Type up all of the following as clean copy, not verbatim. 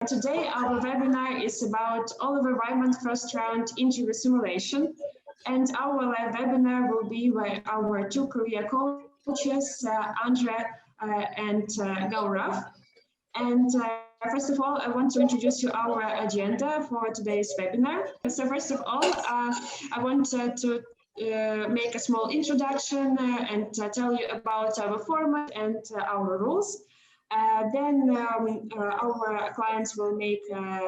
Today, our webinar is about Oliver Wyman first round interview simulation. And our live webinar will be by our two career coaches, Andre and Gaurav. And first of all, I want to introduce you our agenda for today's webinar. So first of all, I want to make a small introduction and tell you about our format and our rules. Then our clients will make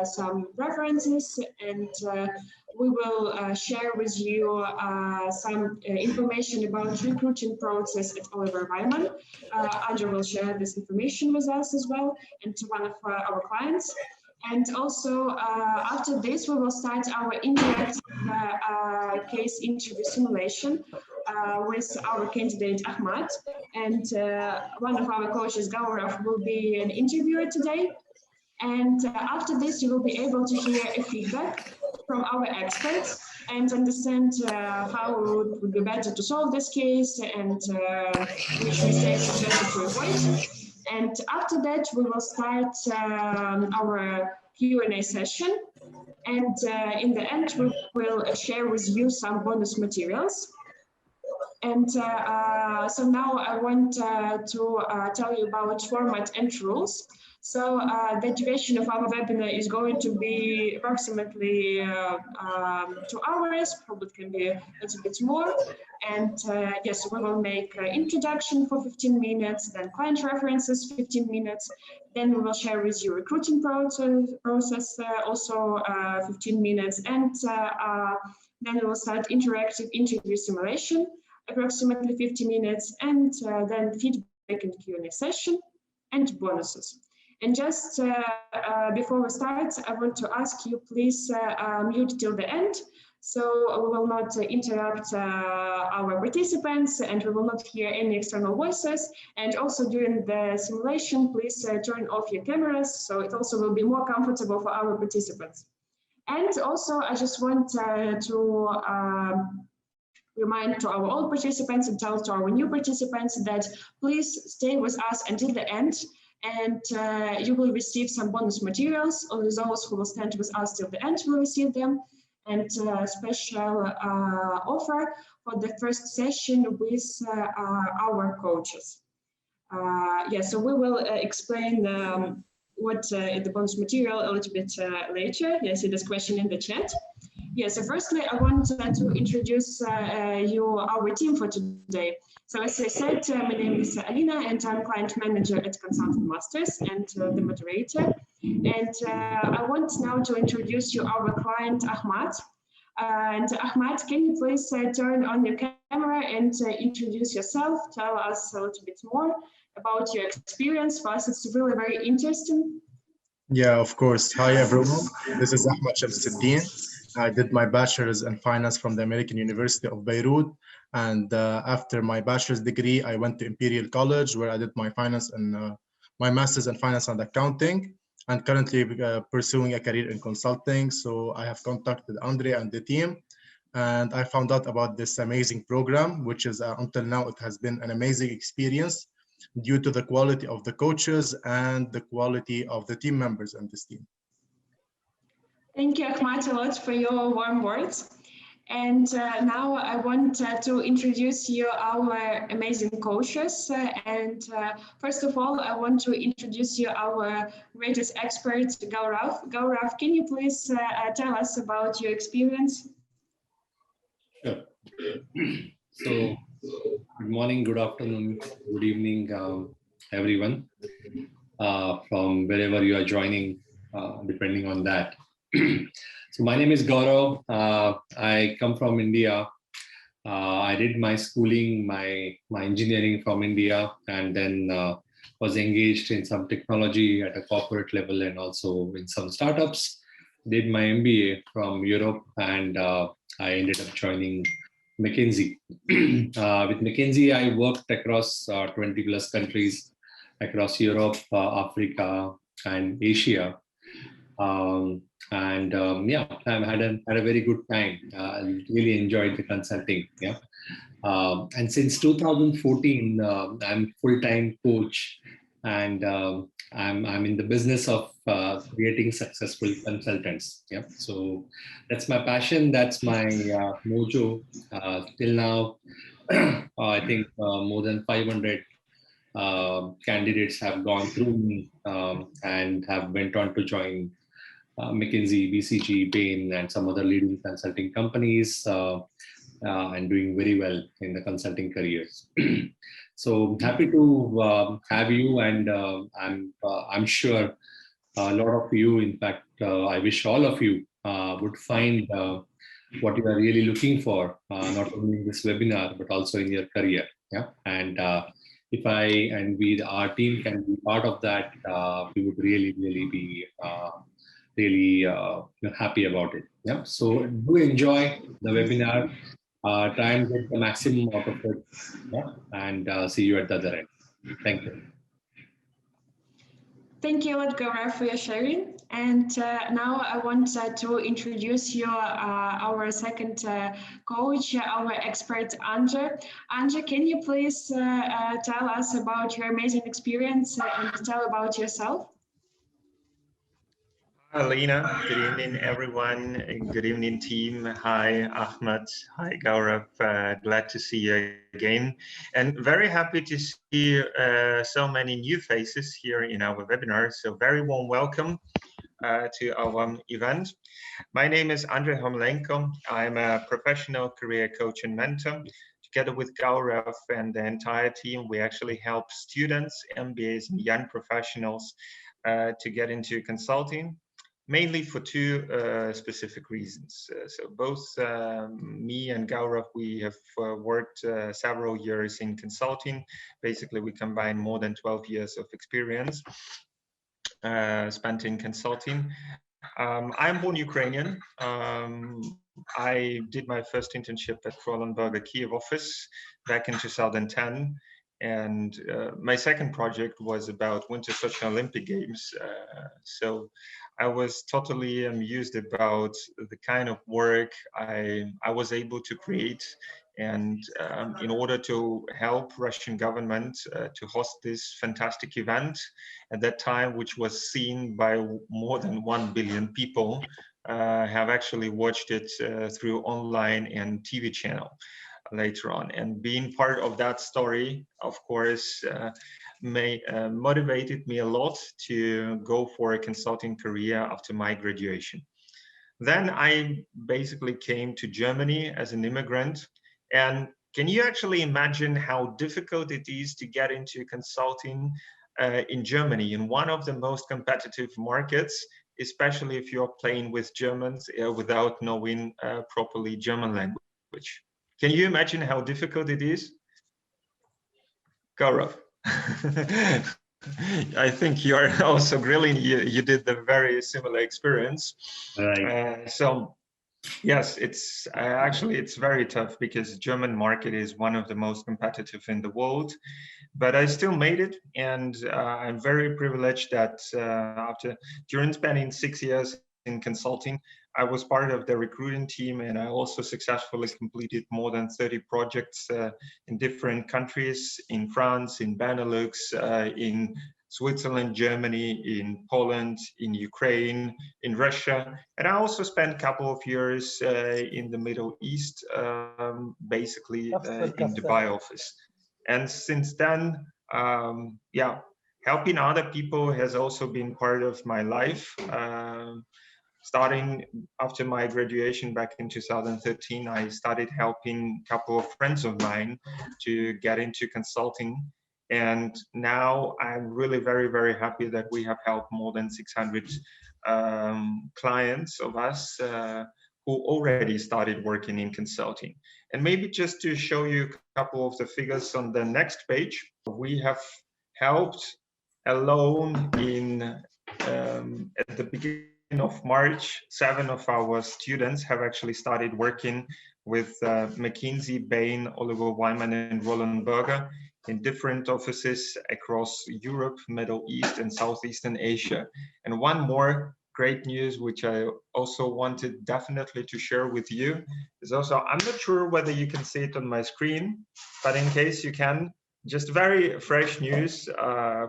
some references, and we will share with you some information about recruiting process at Oliver Wyman. Andre will share this information with us as well, and to one of our clients. And also, after this, we will start our interactive case interview simulation with our candidate Ahmad. And one of our coaches, Gaurav, will be an interviewer today. And after this, you will be able to hear a feedback from our experts and understand how it would be better to solve this case and which mistakes are better to avoid. And after that, we will start our Q&A session. And in the end, we will share with you some bonus materials. And so now I want to tell you about format and rules. So the duration of our webinar is going to be approximately 2 hours, probably it can be a little bit more. And yes, we will make an introduction for 15 minutes, then client references 15 minutes, then we will share with you recruiting process also 15 minutes, and then we will start interactive interview simulation, approximately 50 minutes, and then feedback and Q&A session and bonuses. And just before we start, I want to ask you, please mute till the end, so we will not interrupt our participants and we will not hear any external voices. And also during the simulation, please turn off your cameras, so it also will be more comfortable for our participants. And also, I just want to remind to our old participants and tell to our new participants that please stay with us until the end, and you will receive some bonus materials. Only those who will stand with us till the end will receive them, and a special offer for the first session with our coaches. So we will explain what the bonus material a little bit later. Yes, it is question in the chat. Yes, so firstly, I want to introduce you, our team for today. So as I said, my name is Alina, and I'm client manager at Consultant Masters and the moderator. And I want now to introduce you our client, Ahmad. And Ahmad, can you please turn on your camera and introduce yourself? Tell us a little bit more about your experience. For us, it's really very interesting. Yeah, of course. Hi, everyone. This is Ahmad Chamseddine. I did my bachelor's in finance from the American University of Beirut. And after my bachelor's degree, I went to Imperial College, where I did my finance and my master's in finance and accounting, and currently pursuing a career in consulting. So I have contacted Andre and the team, and I found out about this amazing program, which is until now, it has been an amazing experience due to the quality of the coaches and the quality of the team members in this team. Thank you, Ahmad, a lot for your warm words. And now I want to introduce you our amazing coaches. First of all, I want to introduce you our greatest expert, Gaurav. Gaurav, can you please tell us about your experience? Sure. So, good morning, good afternoon, good evening, everyone, from wherever you are joining, depending on that. So my name is Gaurav. I come from India. I did my schooling, my engineering from India, and then was engaged in some technology at a corporate level and also in some startups. did my MBA from Europe, and I ended up joining McKinsey. With McKinsey, I worked across 20 plus countries across Europe, Africa, and Asia. Yeah, I've had a very good time. Really enjoyed the consulting. Yeah. And since 2014, I'm full-time coach, and I'm in the business of creating successful consultants. Yeah, so that's my passion. That's my mojo. Till now, I think more than 500 candidates have gone through me and have went on to join McKinsey, BCG, Bain, and some other leading consulting companies. And doing very well in the consulting careers. So happy to have you, and I'm sure a lot of you, in fact, I wish all of you would find what you are really looking for, not only in this webinar but also in your career. Yeah, and if I and we, our team, can be part of that, we would really be really happy about it. Yeah, so do enjoy the webinar. Try and get the maximum out of it. Yeah, and see you at the other end. Thank you. Thank you, Gaurav, for your sharing. And now I want to introduce you our second coach, our expert, Andre. Andre, can you please tell us about your amazing experience and tell about yourself? Hi, Lena. Good evening, everyone. And good evening, team. Hi, Ahmad. Hi, Gaurav. Glad to see you again. And very happy to see so many new faces here in our webinar. So very warm welcome to our event. My name is Andre Homulenko. I'm a professional career coach and mentor. Together with Gaurav and the entire team, we actually help students, MBAs, and young professionals to get into consulting, mainly for two specific reasons. So both me and Gaurav, we have worked several years in consulting. Basically, we combine more than 12 years of experience spent in consulting. I'm born Ukrainian. I did my first internship at Krollenberger Kiev office back in 2010. And my second project was about Winter Sochi Olympic Games. So I was totally amused about the kind of work I was able to create. And in order to help Russian government to host this fantastic event at that time, which was seen by more than 1 billion people, have actually watched it through online and TV channel later on. And being part of that story, of course, motivated me a lot to go for a consulting career after my graduation. Then I basically came to Germany as an immigrant. And can you actually imagine how difficult it is to get into consulting in Germany, in one of the most competitive markets, especially if you're playing with Germans without knowing properly German language? Can you imagine how difficult it is? Gaurav. I think you are also grilling. You did the very similar experience. Right. So yes, it's actually it's very tough because German market is one of the most competitive in the world. But I still made it, and I'm very privileged that during spending 6 years in consulting, I was part of the recruiting team, and I also successfully completed more than 30 projects in different countries, in France, in Benelux, in Switzerland, Germany, in Poland, in Ukraine, in Russia. And I also spent a couple of years in the Middle East, basically in Dubai office. And since then, yeah, helping other people has also been part of my life. Starting after my graduation back in 2013, I started helping a couple of friends of mine to get into consulting. And now I'm really very happy that we have helped more than 600 clients of us who already started working in consulting. And maybe just to show you a couple of the figures on the next page, we have helped alone in at the beginning of March, 7 of our students have actually started working with McKinsey, Bain, Oliver Wyman, and Roland Berger in different offices across Europe, Middle East, and Southeastern Asia. And one more great news, which I also wanted definitely to share with you, is also, I'm not sure whether you can see it on my screen, but in case you can, just very fresh news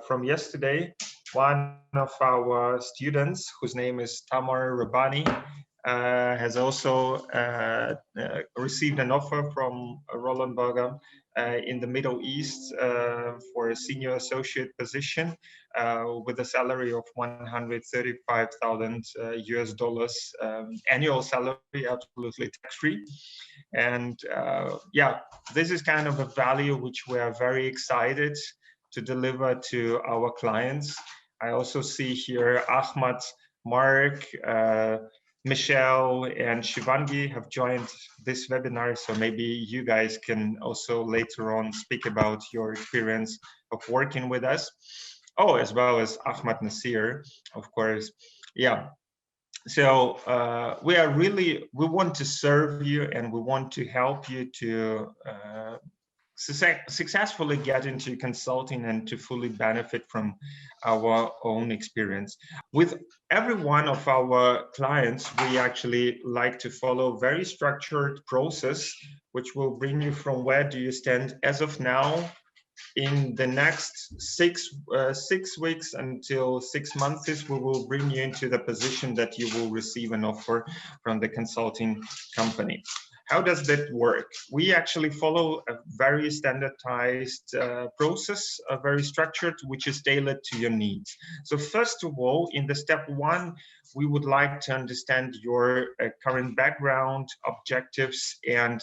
from yesterday. One of our students, whose name is Tamar Rabbani, has also received an offer from Roland Berger in the Middle East for a senior associate position with a salary of 135,000 US dollars annual salary, absolutely tax-free. And yeah, this is kind of a value which we are very excited to deliver to our clients. I also see here Ahmad, Mark, Michelle, and Shivangi have joined this webinar, so maybe you guys can also later on speak about your experience of working with us. Oh, as well as Ahmad Nasir, of course. Yeah. So we want to serve you, and we want to help you to successfully get into consulting and to fully benefit from our own experience. With every one of our clients, we actually like to follow very structured process, which will bring you from where do you stand as of now in the next 6 weeks until 6 months. We will bring you into the position that you will receive an offer from the consulting company. How does that work? We actually follow a very standardized process, very structured, which is tailored to your needs. So first of all, in the step 1, we would like to understand your current background, objectives, and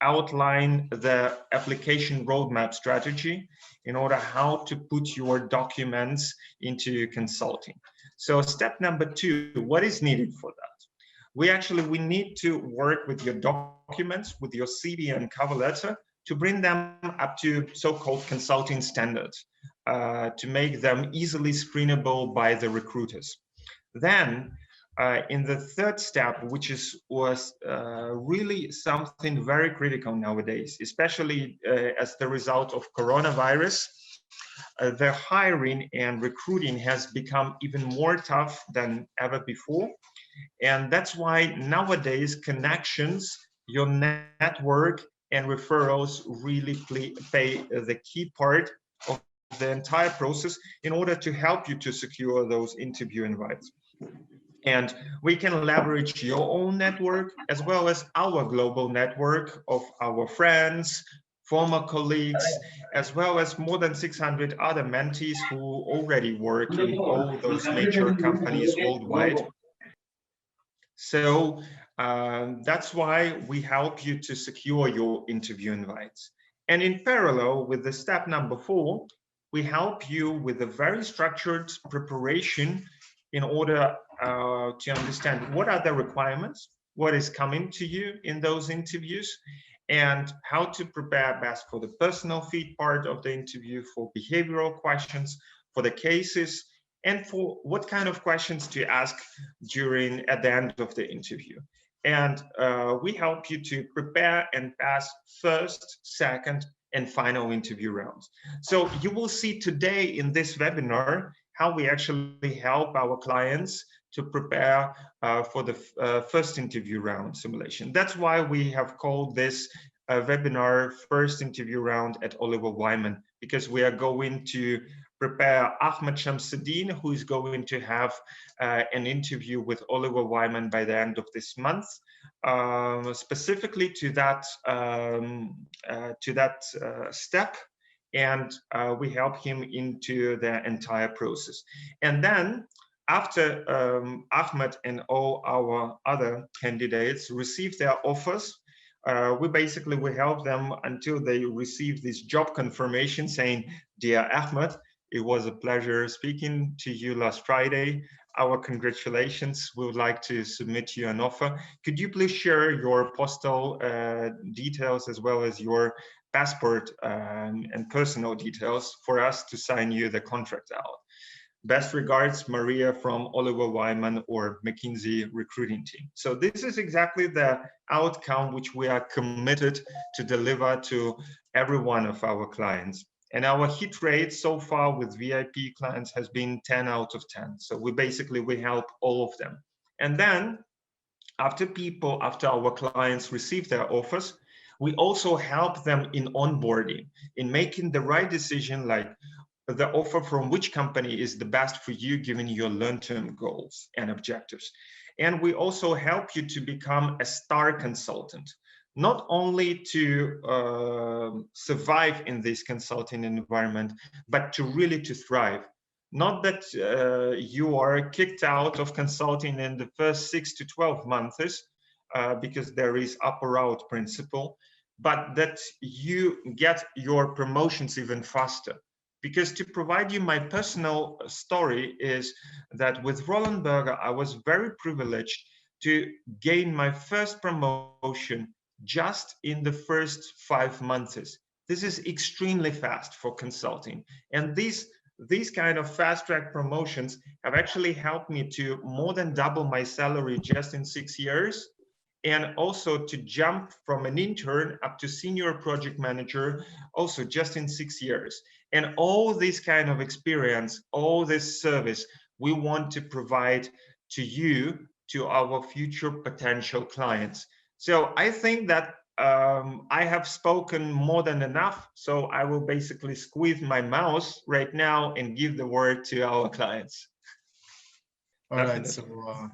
outline the application roadmap strategy in order how to put your documents into consulting. So step number 2, what is needed for that? We need to work with your documents, with your CV and cover letter, to bring them up to so-called consulting standards, to make them easily screenable by the recruiters. Then, in the third step, which was really something very critical nowadays, especially as the result of coronavirus, the hiring and recruiting has become even more tough than ever before. And that's why nowadays connections, your network, and referrals really play the key part of the entire process in order to help you to secure those interview invites. And we can leverage your own network as well as our global network of our friends, former colleagues, as well as more than 600 other mentees who already work in all those major companies worldwide. So that's why we help you to secure your interview invites. And in parallel with the step number 4, we help you with a very structured preparation in order to understand what are the requirements, what is coming to you in those interviews, and how to prepare best for the personal feed part of the interview, for behavioral questions, for the cases, and for what kind of questions to ask at the end of the interview. And we help you to prepare and pass first, second, and final interview rounds. So you will see today in this webinar how we actually help our clients to prepare for the first interview round simulation. That's why we have called this webinar First Interview Round at Oliver Wyman, because we are going to prepare Ahmad Chamseddine, who is going to have an interview with Oliver Wyman by the end of this month, specifically to that step, and we help him into the entire process. And then after Ahmad and all our other candidates receive their offers, we help them until they receive this job confirmation saying, "Dear Ahmad, it was a pleasure speaking to you last Friday. Our congratulations. We would like to submit you an offer. Could you please share your postal details as well as your passport and personal details for us to sign you the contract out?" Best regards, Maria from Oliver Wyman or McKinsey recruiting team. So this is exactly the outcome which we are committed to deliver to every one of our clients. And our hit rate so far with VIP clients has been 10 out of 10. So we help all of them. And then after our clients receive their offers, we also help them in onboarding, in making the right decision, like the offer from which company is the best for you, given your long-term goals and objectives. And we also help you to become a star consultant, not only to survive in this consulting environment, but to really to thrive. Not that you are kicked out of consulting in the first 6 to 12 months, because there is up or out principle, but that you get your promotions even faster. Because to provide you my personal story is that with Roland Berger, I was very privileged to gain my first promotion just in the first 5 months. This is extremely fast for consulting. And these kind of fast track promotions have actually helped me to more than double my salary just in 6 years. And also to jump from an intern up to senior project manager, also just in 6 years. And all this kind of experience, all this service, we want to provide to you, to our future potential clients. So I think that I have spoken more than enough. So I will basically squeeze my mouse right now and give the word to our clients. All right, so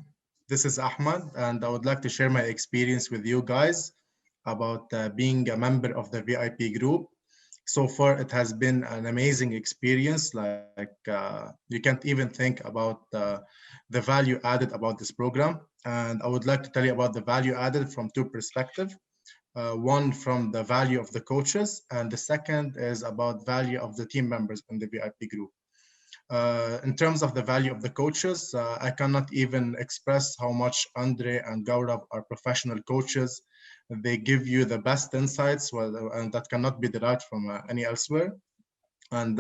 this is Ahmad, and I would like to share my experience with you guys about being a member of the VIP group. So far, it has been an amazing experience. You can't even think about the value added about this program. And I would like to tell you about the value added from two perspectives. One from the value of the coaches, and the second is about value of the team members in the VIP group. In terms of the value of the coaches, I cannot even express how much Andre and Gaurav are professional coaches. They give you the best insights, and that cannot be derived from any elsewhere. And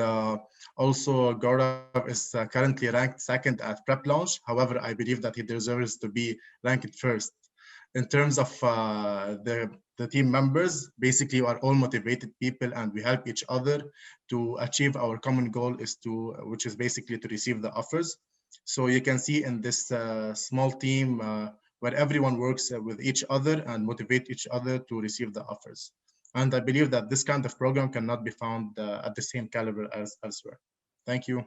also Gaurav is currently ranked second at Prep Launch. However, I believe that he deserves to be ranked first. In terms of the team members, basically we are all motivated people and we help each other to achieve our common goal, which is basically to receive the offers. So you can see in this small team where everyone works with each other and motivate each other to receive the offers. And I believe that this kind of program cannot be found at the same caliber as elsewhere. Thank you.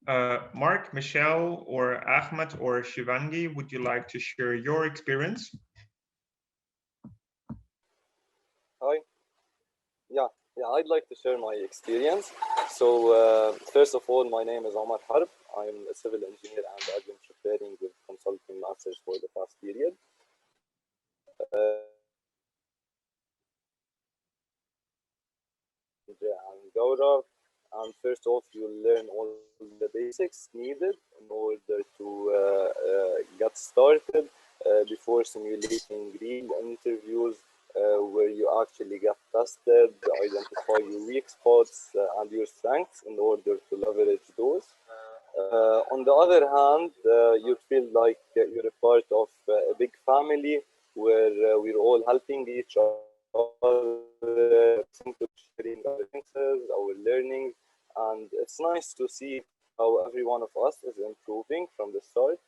Mark, Michelle, or Ahmed, or Shivangi, would you like to share your experience? Hi. Yeah, I'd like to share my experience. So first of all, my name is Omar Harb. I'm a civil engineer and I've been preparing with consulting masters for the past period. And Gaurav, and first off, you'll learn all the basics needed in order to get started before simulating real interviews where you actually get tested, identify your weak spots and your strengths in order to leverage those. On the other hand, you feel like you're a part of a big family where we're all helping each other, sharing our experiences, our learning, and it's nice to see how every one of us is improving from the start.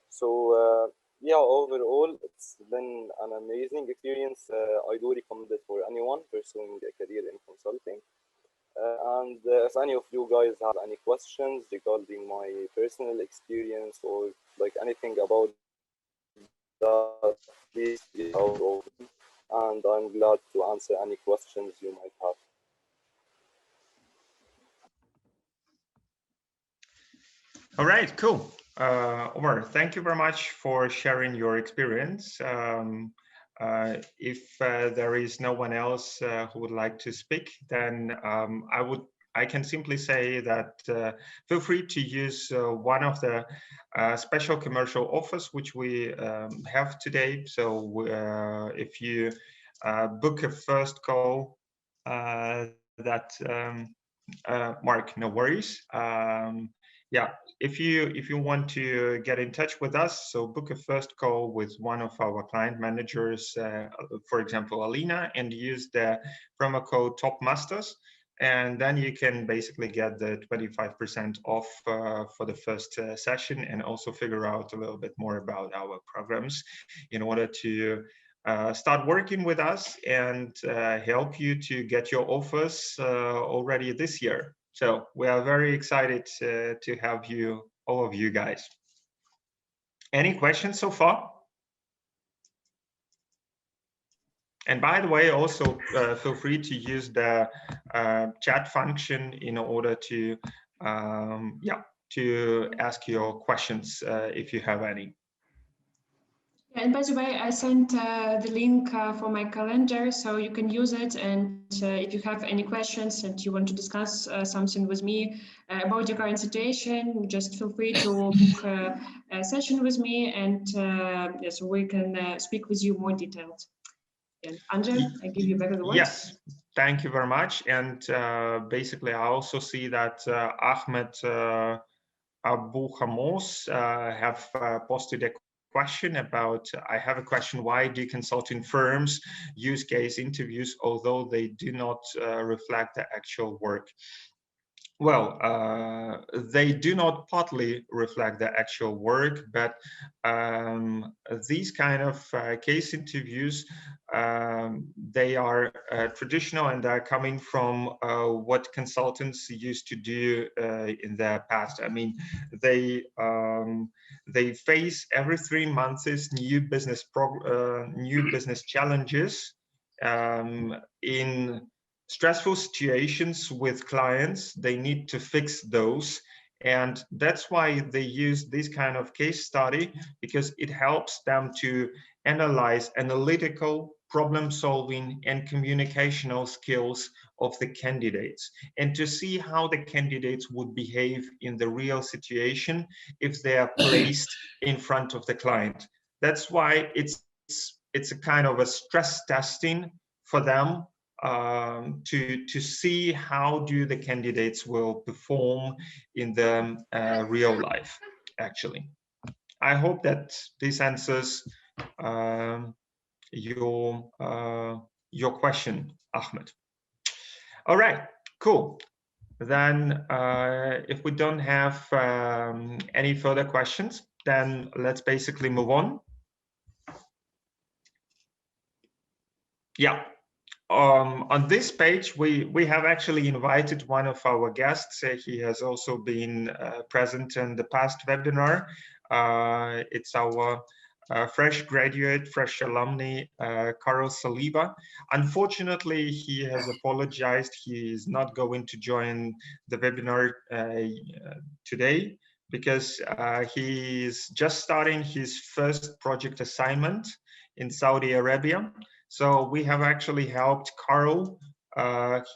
So yeah, overall, it's been an amazing experience. I do recommend it for anyone pursuing a career in consulting. And if any of you guys have any questions regarding my personal experience or like anything about that, please be out open, and I'm glad to answer any questions you might have. All right, cool. Omar, thank you very much for sharing your experience. If there is no one else who would like to speak, then I can simply say that feel free to use one of the special commercial offers which we have today. So if you book a first call that Mark, no worries. Yeah, if you want to get in touch with us, so book a first call with one of our client managers, for example, Alina, and use the promo code TOPMasters, and then you can basically get the 25% off for the first session, and also figure out a little bit more about our programs in order to start working with us and help you to get your offers already this year. So we are very excited to have you, all of you guys. Any questions so far? And by the way, also feel free to use the chat function in order to, to ask your questions if you have any. And by the way, I sent the link for my calendar, so you can use it. And if you have any questions and you want to discuss something with me about your current situation, just feel free to book a session with me, and yes, we can speak with you more detailed. And Andre, I give you back the word. Yes, thank you very much. And basically, I also see that Ahmad have posted a question about, I have a question, why do consulting firms use case interviews although they do not reflect the actual work? Well, they do not partly reflect the actual work, but these kind of case interviews, they are traditional, and they're coming from what consultants used to do in the past. I mean, they face every 3 months new business challenges in stressful situations with clients. They need to fix those, and that's why they use this kind of case study, because it helps them to analyze analytical, problem solving and communicational skills of the candidates, and to see how the candidates would behave in the real situation if they are placed in front of the client. That's why it's a kind of a stress testing for them, to see how do the candidates will perform in the real life, actually. I hope that this answers your question, Ahmed. All right, cool. Then if we don't have any further questions, then let's basically move on. Yeah. On this page, we have actually invited one of our guests. He has also been present in the past webinar. It's our fresh graduate, fresh alumni, Karol Saliba. Unfortunately, he has apologized. He is not going to join the webinar today, because he is just starting his first project assignment in Saudi Arabia. So we have actually helped Karol.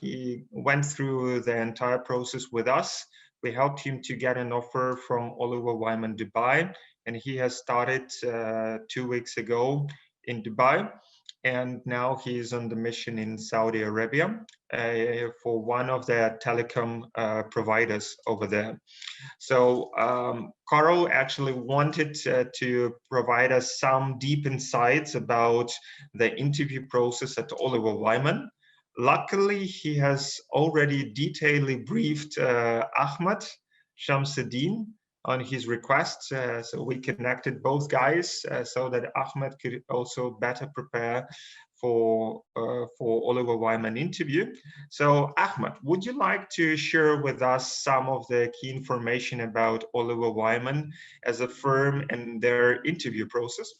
He went through the entire process with us. We helped him to get an offer from Oliver Wyman Dubai, and he has started 2 weeks ago in Dubai. And now he's on the mission in Saudi Arabia for one of the telecom providers over there. So Karol actually wanted to provide us some deep insights about the interview process at Oliver Wyman. Luckily, he has already detailedly briefed Ahmad Chamseddine on his request. So we connected both guys so that Ahmad could also better prepare for Oliver Wyman interview. So Ahmad, would you like to share with us some of the key information about Oliver Wyman as a firm and their interview process?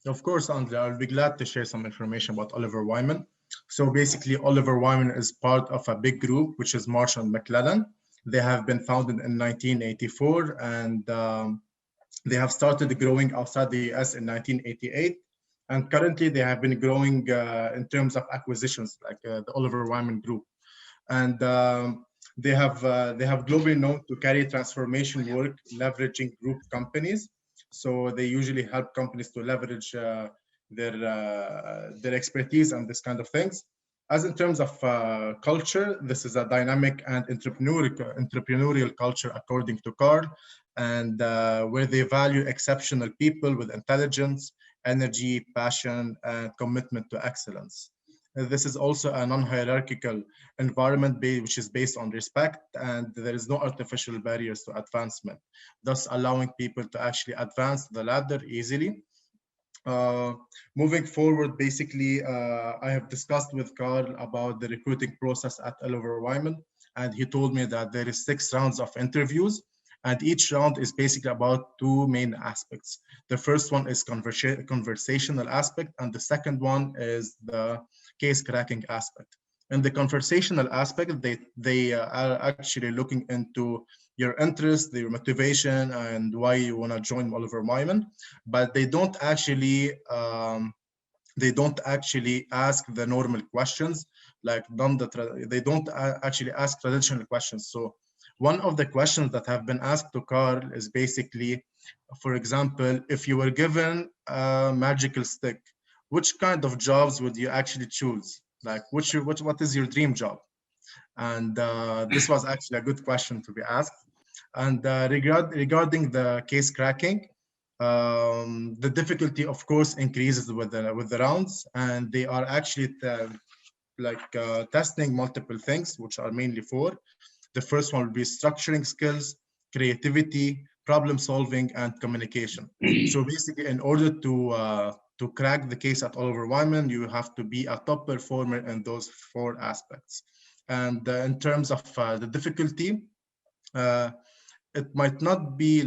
Of course, Andre, I'll be glad to share some information about Oliver Wyman. So basically, Oliver Wyman is part of a big group, which is Marsh & McLennan. They have been founded in 1984, and they have started growing outside the US in 1988. And currently, they have been growing in terms of acquisitions, like the Oliver Wyman Group. And they have globally known to carry transformation work, leveraging group companies. So they usually help companies to leverage their expertise and this kind of things. As in terms of culture, this is a dynamic and entrepreneurial culture, according to Carl, and where they value exceptional people with intelligence, energy, passion, and commitment to excellence. This is also a non-hierarchical environment which is based on respect, and there is no artificial barriers to advancement, thus allowing people to actually advance the ladder easily. Moving forward, basically, I have discussed with Carl about the recruiting process at Oliver Wyman, and he told me that there is 6 rounds of interviews, and each round is basically about 2 main aspects. The first one is conversational aspect, and the second one is the case cracking aspect. In the conversational aspect, they are actually looking into your interest, your motivation, and why you want to join Oliver Wyman, but they don't actually ask the normal questions, like they don't actually ask traditional questions. So one of the questions that have been asked to Carl is basically, for example, if you were given a magical stick, which kind of jobs would you actually choose? Like, what is your dream job? And this was actually a good question to be asked. And regarding the case cracking, the difficulty, of course, increases with the rounds, and they are actually testing multiple things, which are mainly 4. The first one will be structuring skills, creativity, problem solving, and communication. So basically, in order to crack the case at Oliver Wyman, you have to be a top performer in those 4 aspects. And in terms of the difficulty, it might not be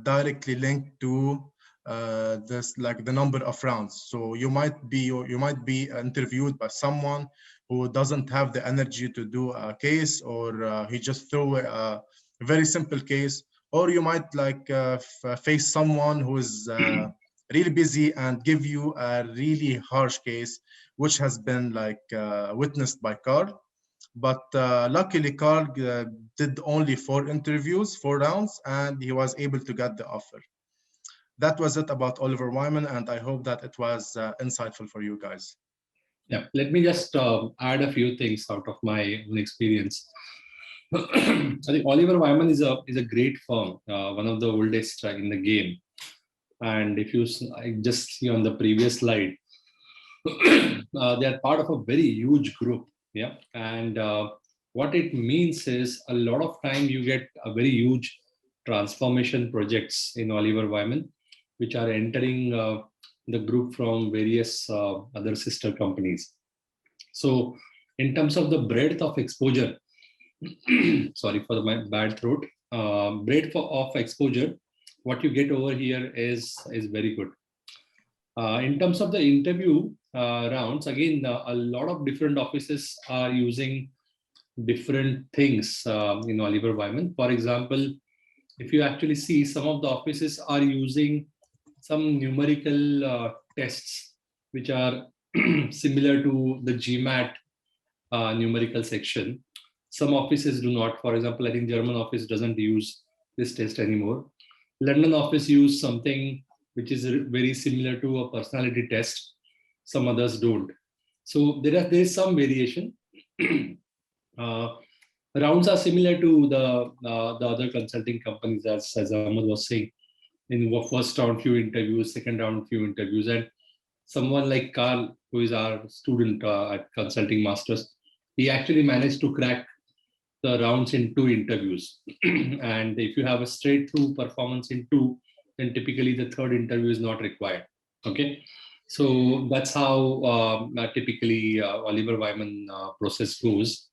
directly linked to the number of rounds. So you might be interviewed by someone who doesn't have the energy to do a case, or he just threw a very simple case, or you might face someone who is really busy and give you a really harsh case, which has been witnessed by Carl. But luckily, Carl did only 4 interviews, 4 rounds, and he was able to get the offer. That was it about Oliver Wyman, and I hope that it was insightful for you guys. Yeah, let me just add a few things out of my own experience. I think Oliver Wyman is a great firm, one of the oldest in the game. And if you just see on the previous slide, they are part of a very huge group. Yeah, and what it means is a lot of time you get a very huge transformation projects in Oliver Wyman, which are entering the group from various other sister companies. So in terms of the breadth of exposure, sorry for my bad throat, breadth of exposure, what you get over here is very good. In terms of the interview rounds, again, a lot of different offices are using different things in Oliver Wyman. For example, if you actually see, some of the offices are using some numerical tests, which are similar to the GMAT numerical section. Some offices do not. For example, I think German office doesn't use this test anymore. London office use something which is very similar to a personality test. Some others don't. So there is some variation. Rounds are similar to the other consulting companies, as Ahmad was saying. In the first round, few interviews, second round, few interviews, and someone like Carl, who is our student at Consulting Masters, he actually managed to crack the rounds in 2 interviews. And if you have a straight through performance in 2, then typically the 3rd interview is not required. Okay, so that's how typically Oliver Wyman process goes.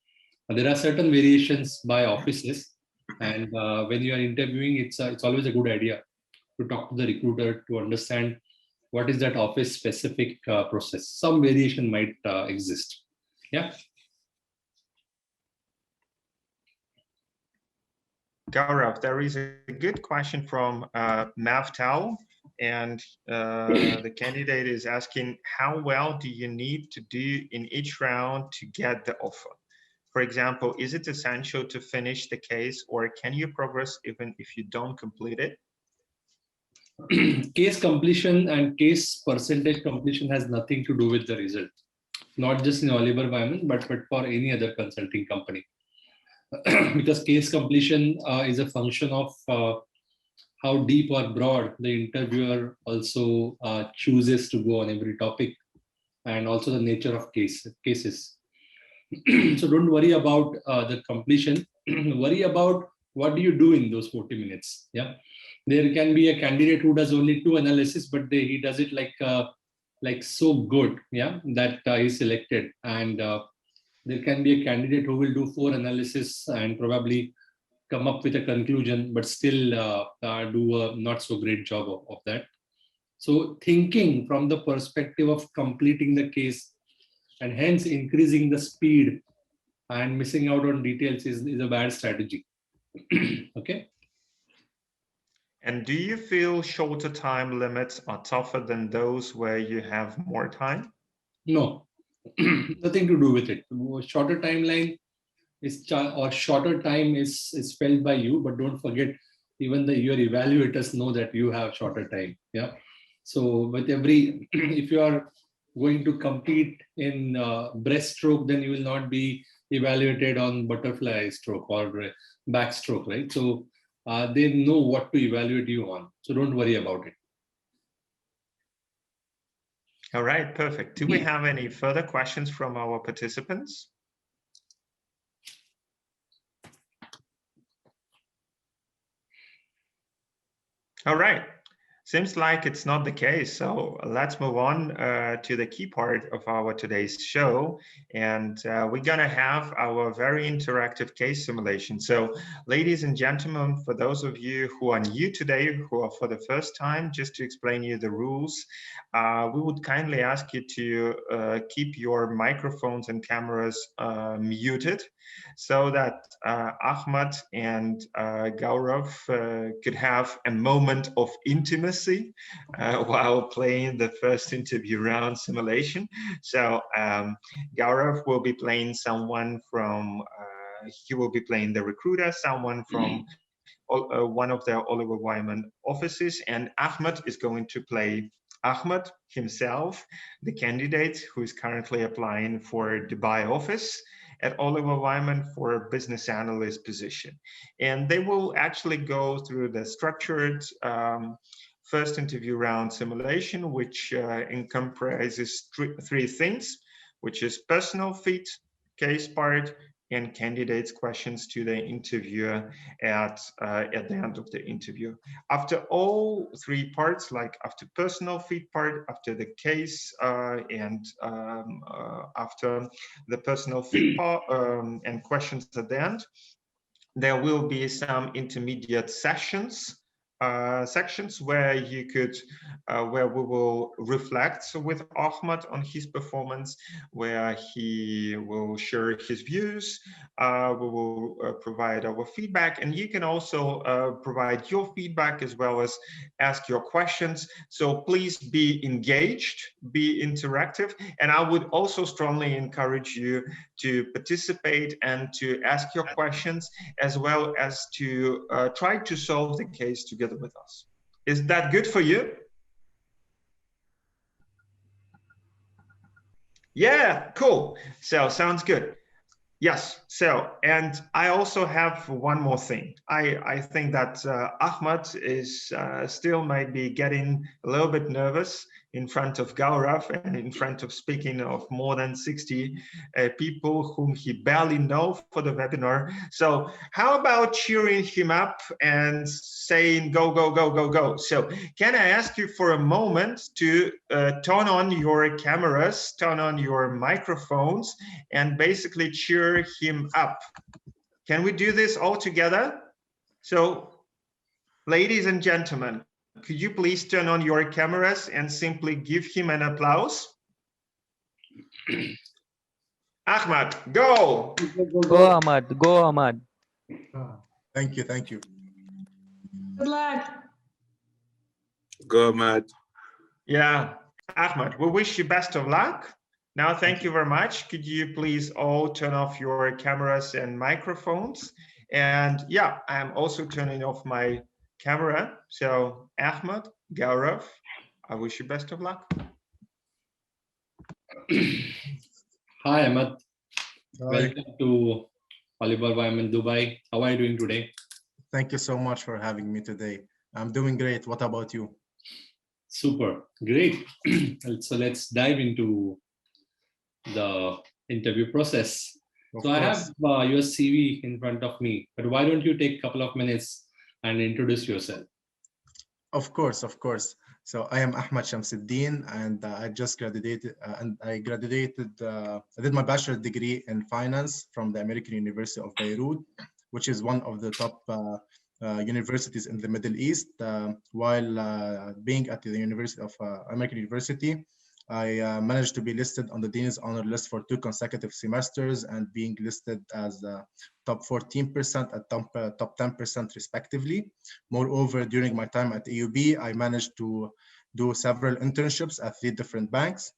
There are certain variations by offices, and when you are interviewing, it's always a good idea to talk to the recruiter to understand what is that office specific process. Some variation might exist. Yeah. Gaurav, there is a good question from Mav Tao, and the candidate is asking, how well do you need to do in each round to get the offer? For example, is it essential to finish the case, or can you progress even if you don't complete it? Case completion and case percentage completion has nothing to do with the result. not just in Oliver Wyman, but for any other consulting company. Because case completion is a function of how deep or broad the interviewer also chooses to go on every topic, and also the nature of cases. So don't worry about the completion. Worry about what do you do in those 40 minutes. Yeah, there can be a candidate who does only 2 analysis, but he does it like so good, yeah, that he's selected. And there can be a candidate who will do 4 analysis and probably come up with a conclusion, but still do a not so great job of that. So thinking from the perspective of completing the case and hence increasing the speed and missing out on details is a bad strategy. Okay. And do you feel shorter time limits are tougher than those where you have more time? No, nothing to do with it. Shorter timeline is shorter time is felt by you, but don't forget, even your evaluators know that you have shorter time. Yeah. So with every, if you are going to compete in breaststroke, then you will not be evaluated on butterfly stroke or backstroke, right? So they know what to evaluate you on. So don't worry about it. All right, perfect. Do we have any further questions from our participants? All right. Seems like it's not the case. So let's move on to the key part of our today's show. And we're going to have our very interactive case simulation. So ladies and gentlemen, for those of you who are new today, who are for the first time, just to explain you the rules, we would kindly ask you to keep your microphones and cameras muted so that Ahmad and Gaurav could have a moment of intimacy while playing the first interview round simulation. So Gaurav will be playing someone from, he will be playing the recruiter, someone from one of the Oliver Wyman offices, and Ahmad is going to play Ahmad himself, the candidate who is currently applying for Dubai office at Oliver Wyman for a business analyst position. And they will actually go through the structured first interview round simulation, which comprises 3 things, which is personal fit, case part, and candidates' questions to the interviewer at the end of the interview. After all 3 parts, like after personal fit part, after the case, and after the personal fit part and questions at the end, there will be some intermediate sections where you could, where we will reflect with Ahmad on his performance, where he will share his views. We will provide our feedback, and you can also provide your feedback as well as ask your questions. So please be engaged, be interactive, and I would also strongly encourage you to participate and to ask your questions, as well as to try to solve the case together with us. Is that good for you? Yeah, cool. So sounds good. Yes. So, and I also have one more thing. I think that Ahmad is still might be getting a little bit nervous in front of Gaurav and in front of speaking of more than 60 people whom he barely knows for the webinar. So how about cheering him up and saying, go, go, go, go, go. So can I ask you for a moment to turn on your cameras, turn on your microphones, and basically cheer him up. Can we do this all together? So, ladies and gentlemen, could you please turn on your cameras and simply give him an applause? Ahmad, go! Go Ahmad, go Ahmad. Thank you, thank you. Good luck. Go Ahmad. Yeah, Ahmad, we wish you best of luck. Now, thank you very much. Could you please all turn off your cameras and microphones? And yeah, I'm also turning off my camera. So Ahmad, Gaurav, I wish you best of luck. Hi, Ahmad. Hi. Welcome to Oliver Wyman, Dubai. How are you doing today? Thank you so much for having me today. I'm doing great. What about you? Super, great. So let's dive into the interview process. Of So I have course. your CV in front of me, but why don't you take a couple of minutes and introduce yourself? Of course, of course. So I am Ahmad Chamseddine, and I just graduated. I did my bachelor's degree in finance from the American University of Beirut, which is one of the top universities in the Middle East. While being at the University of American University, I managed to be listed on the Dean's Honor List for 2 consecutive semesters and being listed as top 14% and top 10% respectively. Moreover, during my time at AUB, I managed to do several internships at 3 different banks.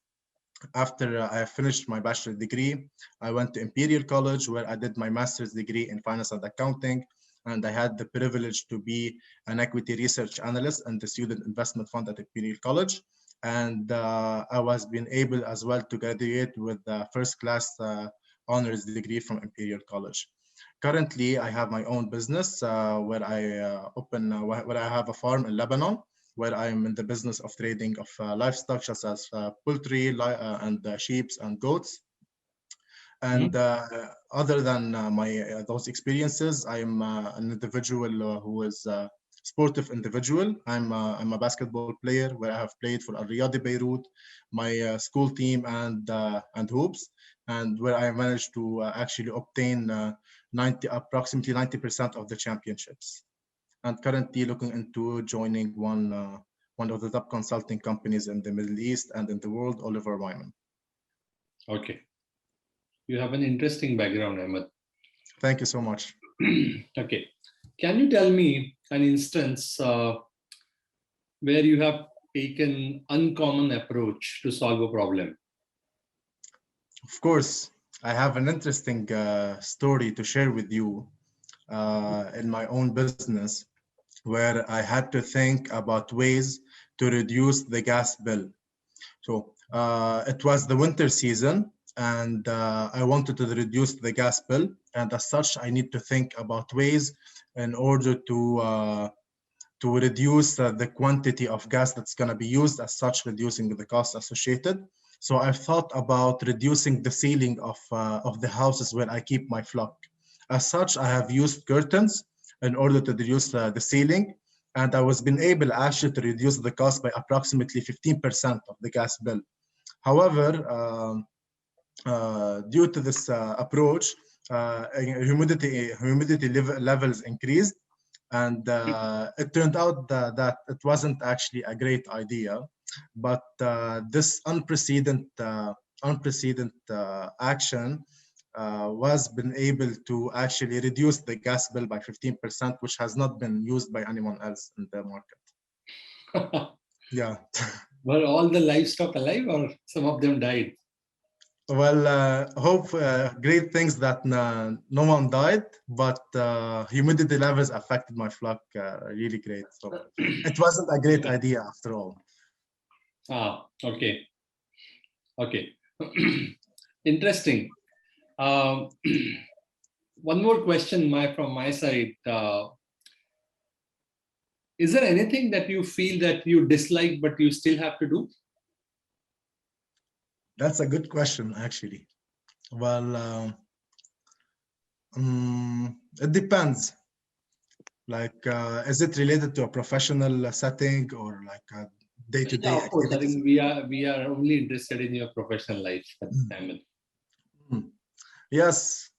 After I finished my bachelor's degree, I went to Imperial College where I did my master's degree in finance and accounting. And I had the privilege to be an equity research analyst in the student investment fund at Imperial College. And I was being able as well to graduate with the first class honors degree from Imperial College. Currently, I have my own business where where I have a farm in Lebanon, where I am in the business of trading of livestock such as poultry and sheep and goats. And other than those experiences, I am an individual who is a sportive individual. I'm a basketball player where I have played for Al Riyadi Beirut, my school team, and hoops, and where I managed to actually obtain approximately 90% of the championships. And currently looking into joining one of the top consulting companies in the Middle East and in the world, Oliver Wyman. Okay. You have an interesting background, Ahmad. Thank you so much. Okay. Can you tell me an instance where you have taken uncommon approach to solve a problem? Of course, I have an interesting story to share with you in my own business, where I had to think about ways to reduce the gas bill. So it was the winter season, and I wanted to reduce the gas bill. And as such, I need to think about ways in order to reduce the quantity of gas that's going to be used, as such, reducing the cost associated. So I've thought about reducing the ceiling of the houses where I keep my flock. As such, I have used curtains in order to reduce the ceiling, and I was been able actually to reduce the cost by approximately 15% of the gas bill. However, due to this approach, humidity levels increased, and it turned out that it wasn't actually a great idea. But this unprecedented action was been able to actually reduce the gas bill by 15%, which has not been used by anyone else in the market. Yeah. Were all the livestock alive, or some of them died? Well, great things that no one died, but humidity levels affected my flock really great. So it wasn't a great idea after all. Okay. Okay. Interesting. One more question from my side. Is there anything that you feel that you dislike but you still have to do? That's a good question, actually. Well, it depends. Like, is it related to a professional setting or like a day-to-day Yeah, of course. I activities? think we are only interested in your professional life at the time. Yes.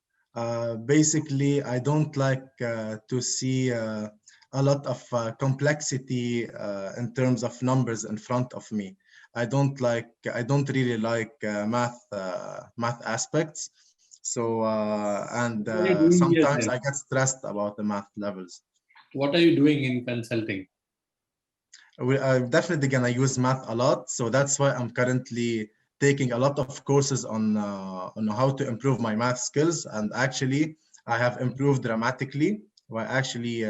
Basically, I don't like to see a lot of complexity in terms of numbers in front of me. I don't really like math aspects. So sometimes I get stressed about the math levels. What are you doing in consulting? I'm definitely gonna use math a lot, so that's why I'm currently taking a lot of courses on how to improve my math skills, and actually I have improved dramatically by actually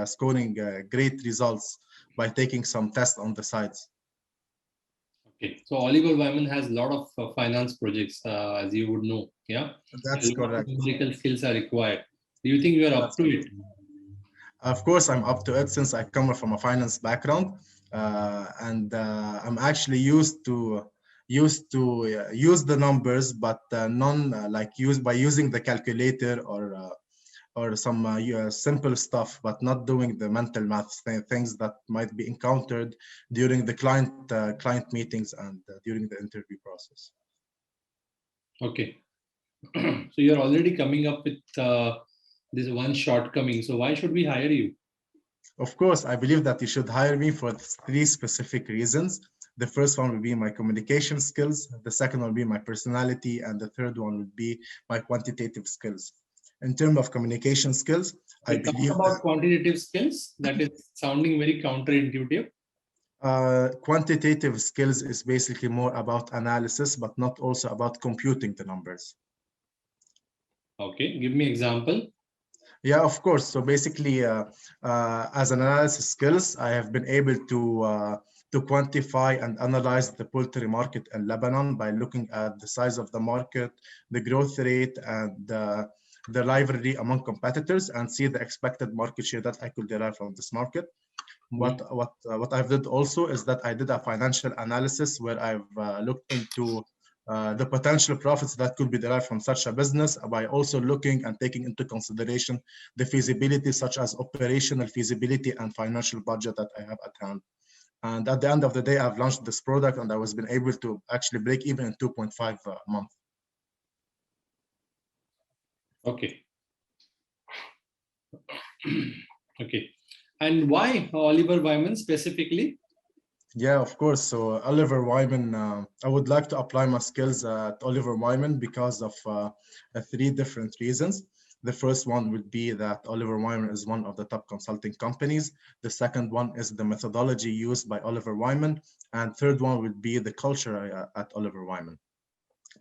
scoring great results by taking some tests on the sides. Okay. So Oliver Wyman has a lot of finance projects, as you would know. Yeah. That's A lot of correct. numerical skills are required. Do you think you are up to it? Of course, I'm up to it since I come from a finance background, and I'm actually used to use the numbers, but non like use by using the calculator or some simple stuff, but not doing the mental math things that might be encountered during the client meetings and during the interview process. Okay. So you're already coming up with this one shortcoming. So why should we hire you? Of course, I believe that you should hire me for three specific reasons. The first one would be my communication skills, the second one would be my personality, and the third one would be my quantitative skills. In terms of communication skills, I believe about quantitative skills, that is sounding very counterintuitive. Quantitative skills is basically more about analysis, but not also about computing the numbers. Okay, give me example. Yeah, of course. So basically, as an analysis skills, I have been able to quantify and analyze the poultry market in Lebanon by looking at the size of the market, the growth rate, and the rivalry among competitors, and see the expected market share that I could derive from this market. What I've did also is that I did a financial analysis where I've looked into the potential profits that could be derived from such a business by also looking and taking into consideration the feasibility, such as operational feasibility and financial budget that I have at hand. And at the end of the day, I've launched this product and I was been able to actually break even in 2.5 months. Okay. Okay. And why Oliver Wyman specifically? Yeah, of course. So Oliver Wyman, I would like to apply my skills at Oliver Wyman because of three different reasons. The first one would be that Oliver Wyman is one of the top consulting companies. The second one is the methodology used by Oliver Wyman. And third one would be the culture at Oliver Wyman.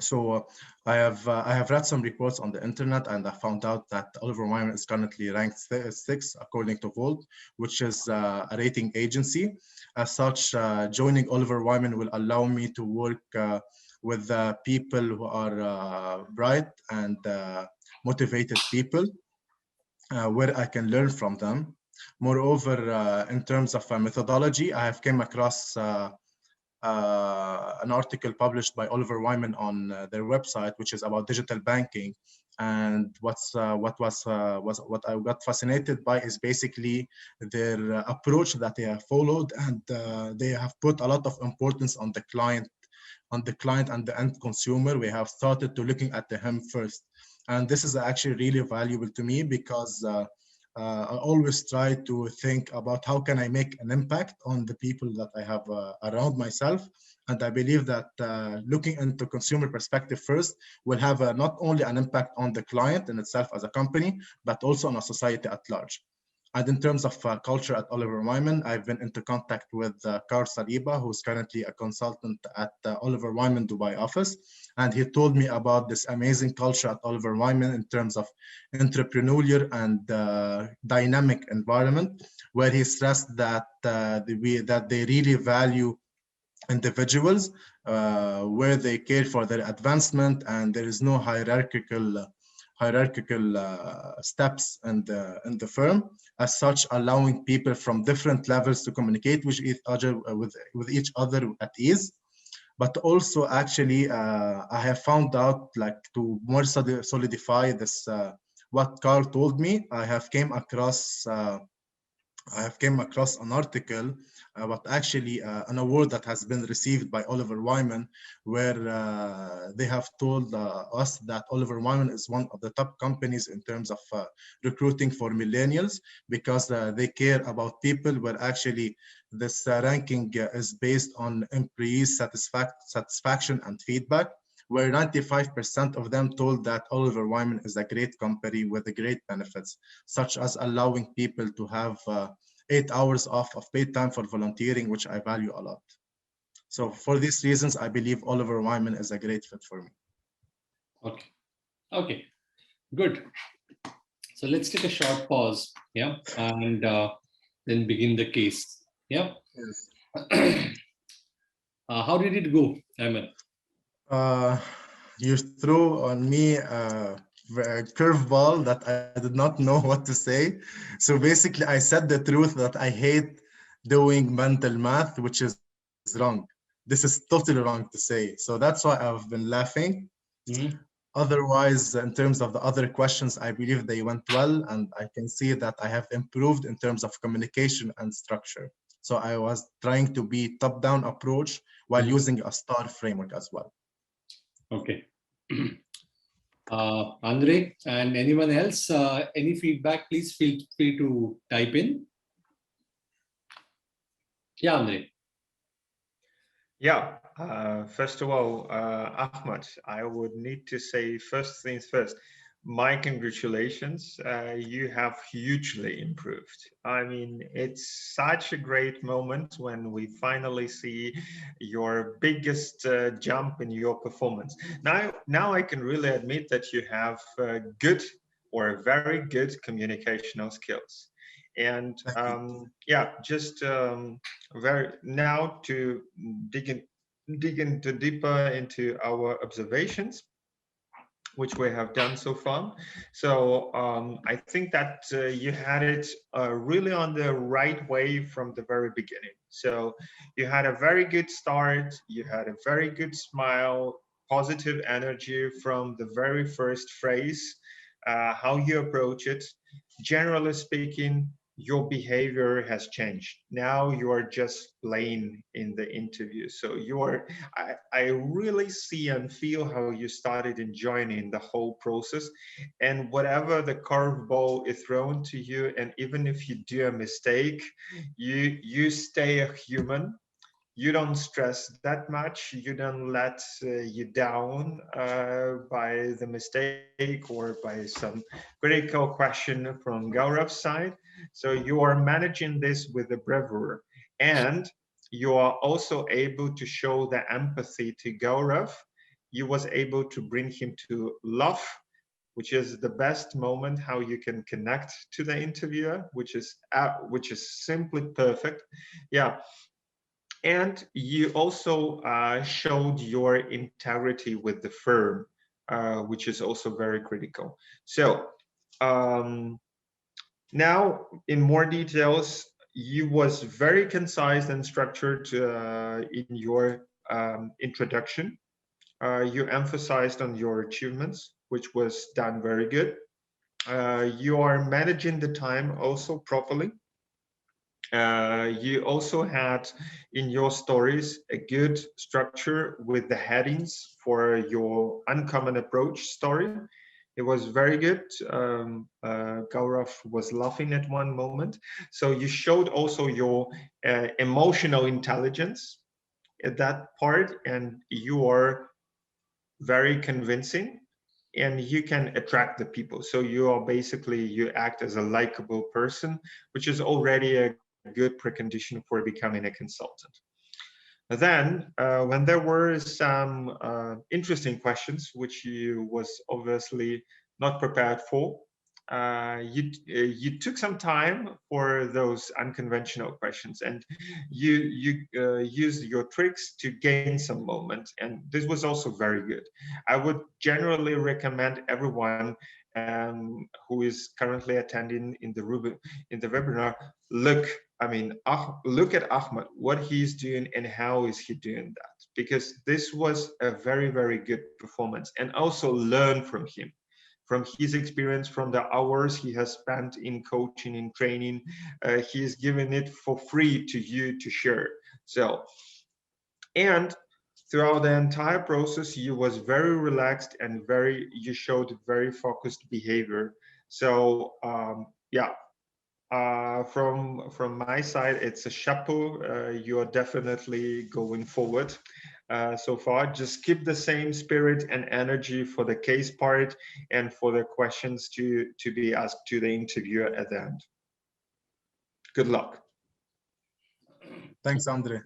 So I have read some reports on the internet, and I found out that Oliver Wyman is currently ranked 6 according to Volt, which is a rating agency. As such, joining Oliver Wyman will allow me to work with people who are bright and motivated people, where I can learn from them. Moreover, in terms of methodology, I have came across an article published by Oliver Wyman on their website, which is about digital banking. And what I got fascinated by is basically their approach that they have followed, and they have put a lot of importance on the client and the end consumer. We have started to looking at him first, and this is actually really valuable to me because I always try to think about how can I make an impact on the people that I have around myself. And I believe that looking into consumer perspective first will have not only an impact on the client in itself as a company, but also on a society at large. And in terms of culture at Oliver Wyman, I've been into contact with Carl Saliba, who's currently a consultant at Oliver Wyman Dubai office. And he told me about this amazing culture at Oliver Wyman in terms of entrepreneurial and dynamic environment, where he stressed that, that they really value individuals, where they care for their advancement, and there is no hierarchical steps in the firm. As such, allowing people from different levels to communicate with each other at ease. But also, actually, I have found out, like, to more solidify this, what Carl told me, I have came across an article about actually an award that has been received by Oliver Wyman, where they have told us that Oliver Wyman is one of the top companies in terms of recruiting for millennials, because they care about people, where actually this ranking is based on employees' satisfaction and feedback, where 95% of them told that Oliver Wyman is a great company with great benefits, such as allowing people to have 8 hours off of paid time for volunteering, which I value a lot. So for these reasons, I believe Oliver Wyman is a great fit for me. Okay. Okay, good. So let's take a short pause, yeah, and then begin the case, yeah. Yes. How did it go, Ahmed? You threw on me a curveball that I did not know what to say. So basically, I said the truth that I hate doing mental math, which is wrong. This is totally wrong to say. So that's why I've been laughing. Mm-hmm. Otherwise, in terms of the other questions, I believe they went well, and I can see that I have improved in terms of communication and structure. So I was trying to be top-down approach while using a STAR framework as well. Okay. Andre and anyone else, any feedback, please feel free to type in. Yeah, Andre. Yeah, first of all, Ahmad, I would need to say first things first. My congratulations, you have hugely improved. I mean, it's such a great moment when we finally see your biggest jump in your performance. Now I can really admit that you have good or very good communicational skills. And yeah, just very now to dig into deeper into our observations, which we have done so far. So I think that you had it really on the right way from the very beginning. So you had a very good start, you had a very good smile, positive energy from the very first phrase, how you approach it. Generally speaking, your behavior has changed. Now you are just playing in the interview. So I really see and feel how you started enjoying the whole process. And whatever the curveball is thrown to you, and even if you do a mistake, you stay a human. You don't stress that much. You don't let you down by the mistake or by some critical question from Gaurav's side. So you are managing this with a bravura, and you are also able to show the empathy to Gaurav. You was able to bring him to love, which is the best moment how you can connect to the interviewer, which is simply perfect. Yeah. And you also showed your integrity with the firm, which is also very critical. So now in more details, you was very concise and structured in your introduction. You emphasized on your achievements, which was done very good. You are managing the time also properly. You also had in your stories a good structure with the headings for your uncommon approach story. It was very good. Gaurav was laughing at one moment. So you showed also your emotional intelligence at that part, and you are very convincing, and you can attract the people. So you act as a likable person, which is already a good precondition for becoming a consultant. Then, when there were some interesting questions, which you was obviously not prepared for, you took some time for those unconventional questions, and you used your tricks to gain some moment, and this was also very good. I would generally recommend everyone who is currently attending in the webinar, look at Ahmad, what he's doing and how is he doing that, because this was a very, very good performance, and also learn from him, from his experience, from the hours he has spent in coaching, in training. He is giving it for free to you to share. So, and throughout the entire process, you was very relaxed and you showed very focused behavior. So yeah, from my side, it's a chapeau. You're definitely going forward so far. Just keep the same spirit and energy for the case part and for the questions to be asked to the interviewer at the end. Good luck. Thanks, Andre.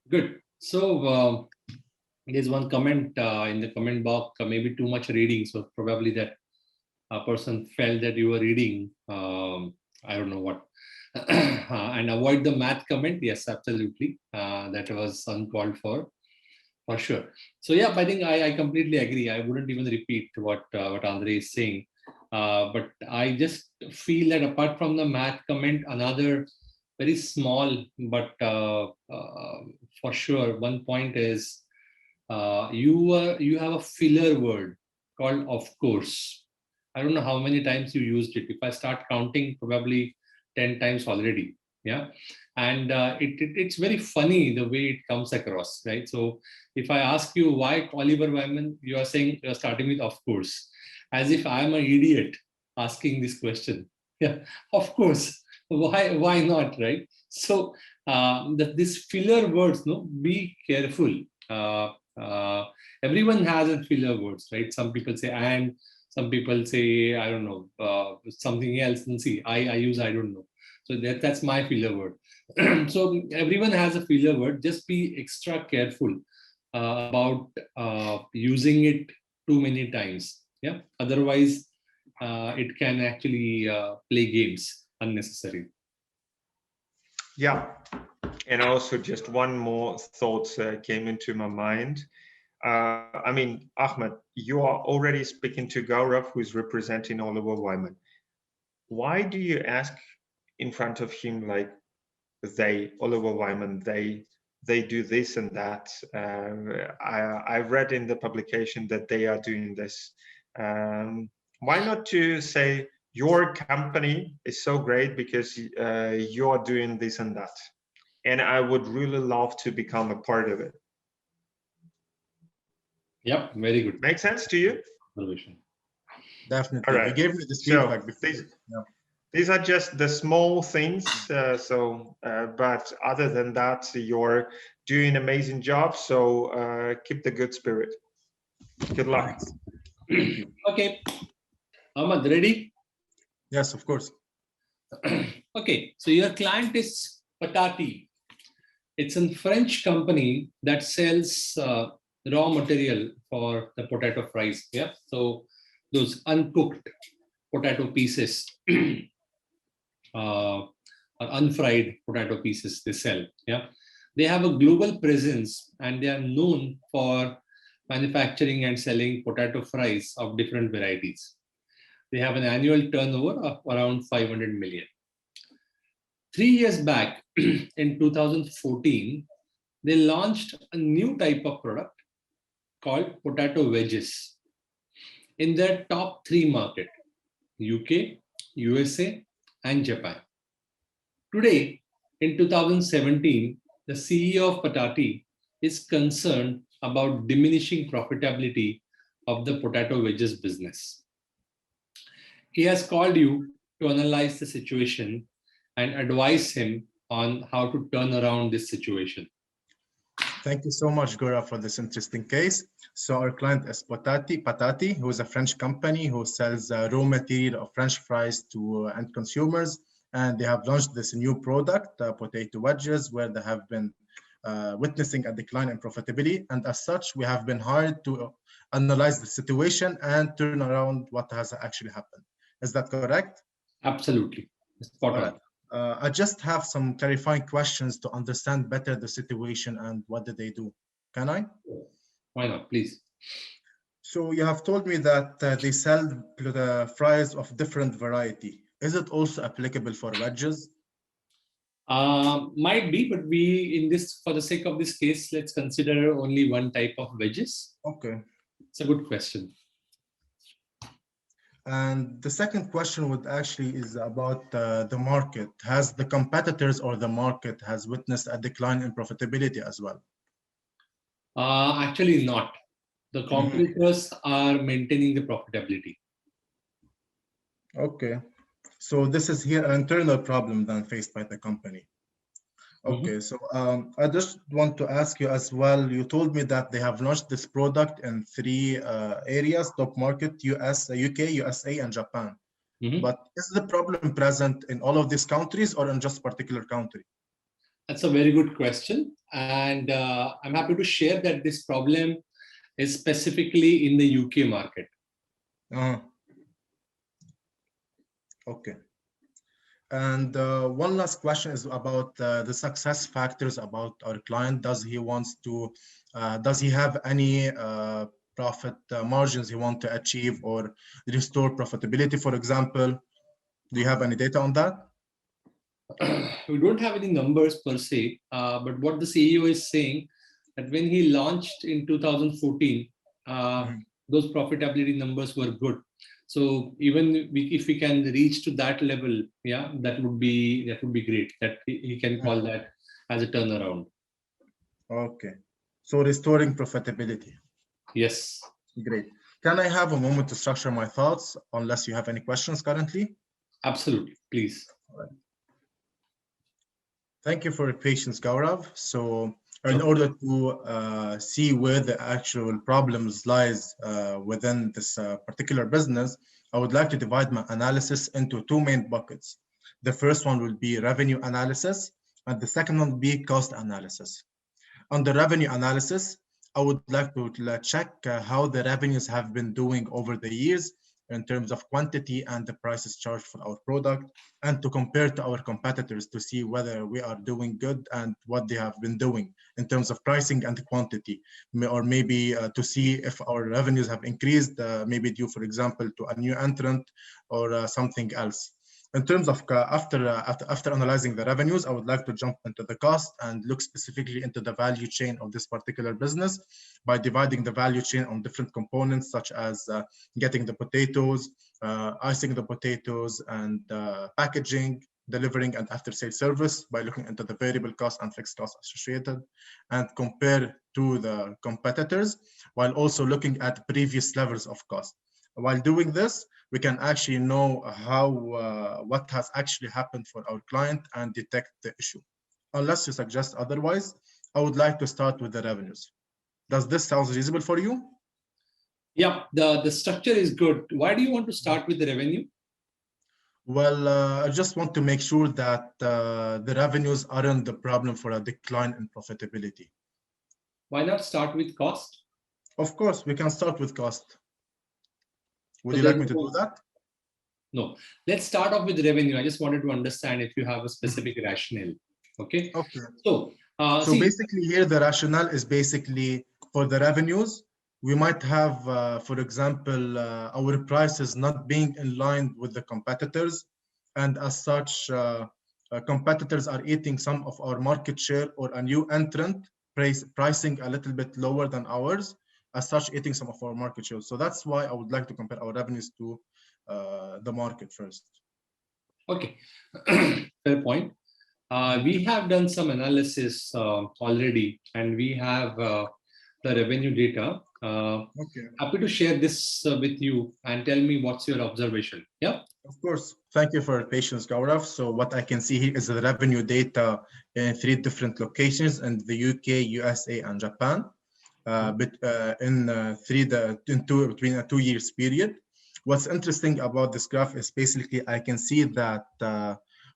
Good. So there's one comment in the comment box, maybe too much reading. So probably that a person felt that you were reading. I don't know what. And avoid the math comment. Yes, absolutely. That was uncalled for sure. So yeah, I think I completely agree. I wouldn't even repeat what Andre is saying. But I just feel that apart from the math comment, another very small but for sure one point is you have a filler word called of course. I don't know how many times you used it. If I start counting, probably 10 times already. Yeah. And it's very funny the way it comes across, right? So if I ask you why Oliver Wyman, you are saying you're starting with of course, as if I'm an idiot asking this question. Yeah, of course. Why not, right? So this filler words, no, be careful. Everyone has a filler words, right? Some people say and, some people say, I don't know, something else. And see, I use I don't know. So that's my filler word. So everyone has a filler word. Just be extra careful about using it too many times. Yeah. Otherwise, it can actually play games unnecessary. Yeah. And also just one more thought came into my mind. I mean, Ahmad, you are already speaking to Gaurav, who is representing Oliver Wyman. Why do you ask in front of him like Oliver Wyman, they do this and that? I read in the publication that they are doing this. Why not to say your company is so great because you are doing this and that? And I would really love to become a part of it. Yep, very good. Make sense to you? Definitely. All right. You gave me this feedback before. These are just the small things. But other than that, you're doing an amazing job. So keep the good spirit. Good luck. Okay. Ahmad, ready? Yes, of course. Okay. So your client is Patati. It's a French company that sells raw material for the potato fries. Yeah. So those uncooked potato pieces or unfried potato pieces they sell. Yeah. They have a global presence and they are known for manufacturing and selling potato fries of different varieties. They have an annual turnover of around 500 million. 3 years back, in 2014, they launched a new type of product called potato wedges in their top 3 markets, UK, USA, and Japan. Today, in 2017, the CEO of Patati is concerned about diminishing profitability of the potato wedges business. He has called you to analyze the situation and advise him on how to turn around this situation. Thank you so much, Gaurav, for this interesting case. So our client is Patati, who is a French company who sells raw material of French fries to end consumers. And they have launched this new product, potato wedges, where they have been witnessing a decline in profitability. And as such, we have been hired to analyze the situation and turn around what has actually happened. Is that correct? Absolutely. Spot on. I just have some clarifying questions to understand better the situation and what did they do. Can I? Why not, please? So you have told me that they sell the fries of different variety. Is it also applicable for wedges? Might be, but for the sake of this case, let's consider only one type of wedges. Okay. It's a good question. And the second question is about the market. Has the competitors or the market has witnessed a decline in profitability as well? Actually not. The competitors are maintaining the profitability. Okay. So this is here an internal problem then faced by the company. Okay, so I just want to ask you as well, you told me that they have launched this product in 3 areas, top market, US, UK, USA, and Japan. But is the problem present in all of these countries or in just particular country? That's a very good question. And I'm happy to share that this problem is specifically in the UK market. Okay. And one last question is about the success factors about our client. Does he have any profit margins he want to achieve or restore profitability, for example? Do you have any data on that? We don't have any numbers per se, but what the CEO is saying that when he launched in 2014, those profitability numbers were good. So even if we can reach to that level, yeah, that would be great. That he can call that as a turnaround. Okay, so restoring profitability. Yes. Great. Can I have a moment to structure my thoughts, unless you have any questions currently? Absolutely, please. All right. Thank you for your patience, Gaurav. So in order to see where the actual problems lies within this particular business, I would like to divide my analysis into two main buckets. The first one will be revenue analysis, and the second one will be cost analysis. On the revenue analysis, I would like to check how the revenues have been doing over the years in terms of quantity and the prices charged for our product, and to compare to our competitors to see whether we are doing good and what they have been doing in terms of pricing and quantity, or maybe to see if our revenues have increased, maybe due, for example, to a new entrant or something else. In terms of after analyzing the revenues, I would like to jump into the cost and look specifically into the value chain of this particular business by dividing the value chain on different components, such as getting the potatoes, icing the potatoes, and packaging, delivering, and after-sales service, by looking into the variable cost and fixed costs associated, and compare to the competitors, while also looking at previous levels of cost. While doing this, we can actually know what has actually happened for our client and detect the issue. Unless you suggest otherwise, I would like to start with the revenues. Does this sound reasonable for you? Yeah, the structure is good. Why do you want to start with the revenue? Well, I just want to make sure that the revenues aren't the problem for a decline in profitability. Why not start with cost? Of course, we can start with cost. Would you like me to do that? No. Let's start off with revenue. I just wanted to understand if you have a specific rationale. Okay. Okay. So basically here the rationale is basically for the revenues. We might have, for example, our prices not being in line with the competitors, and as such, competitors are eating some of our market share, or a new entrant pricing a little bit lower than ours, as such eating some of our market share. So that's why I would like to compare our revenues to the market first. Okay. Fair point. We have done some analysis already, and we have the revenue data. Okay. Happy to share this with you and tell me what's your observation. Yeah. Of course. Thank you for your patience, Gaurav. So what I can see here is the revenue data in 3 different locations in the UK, USA, and Japan. Between a 2 years period. What's interesting about this graph is basically I can see that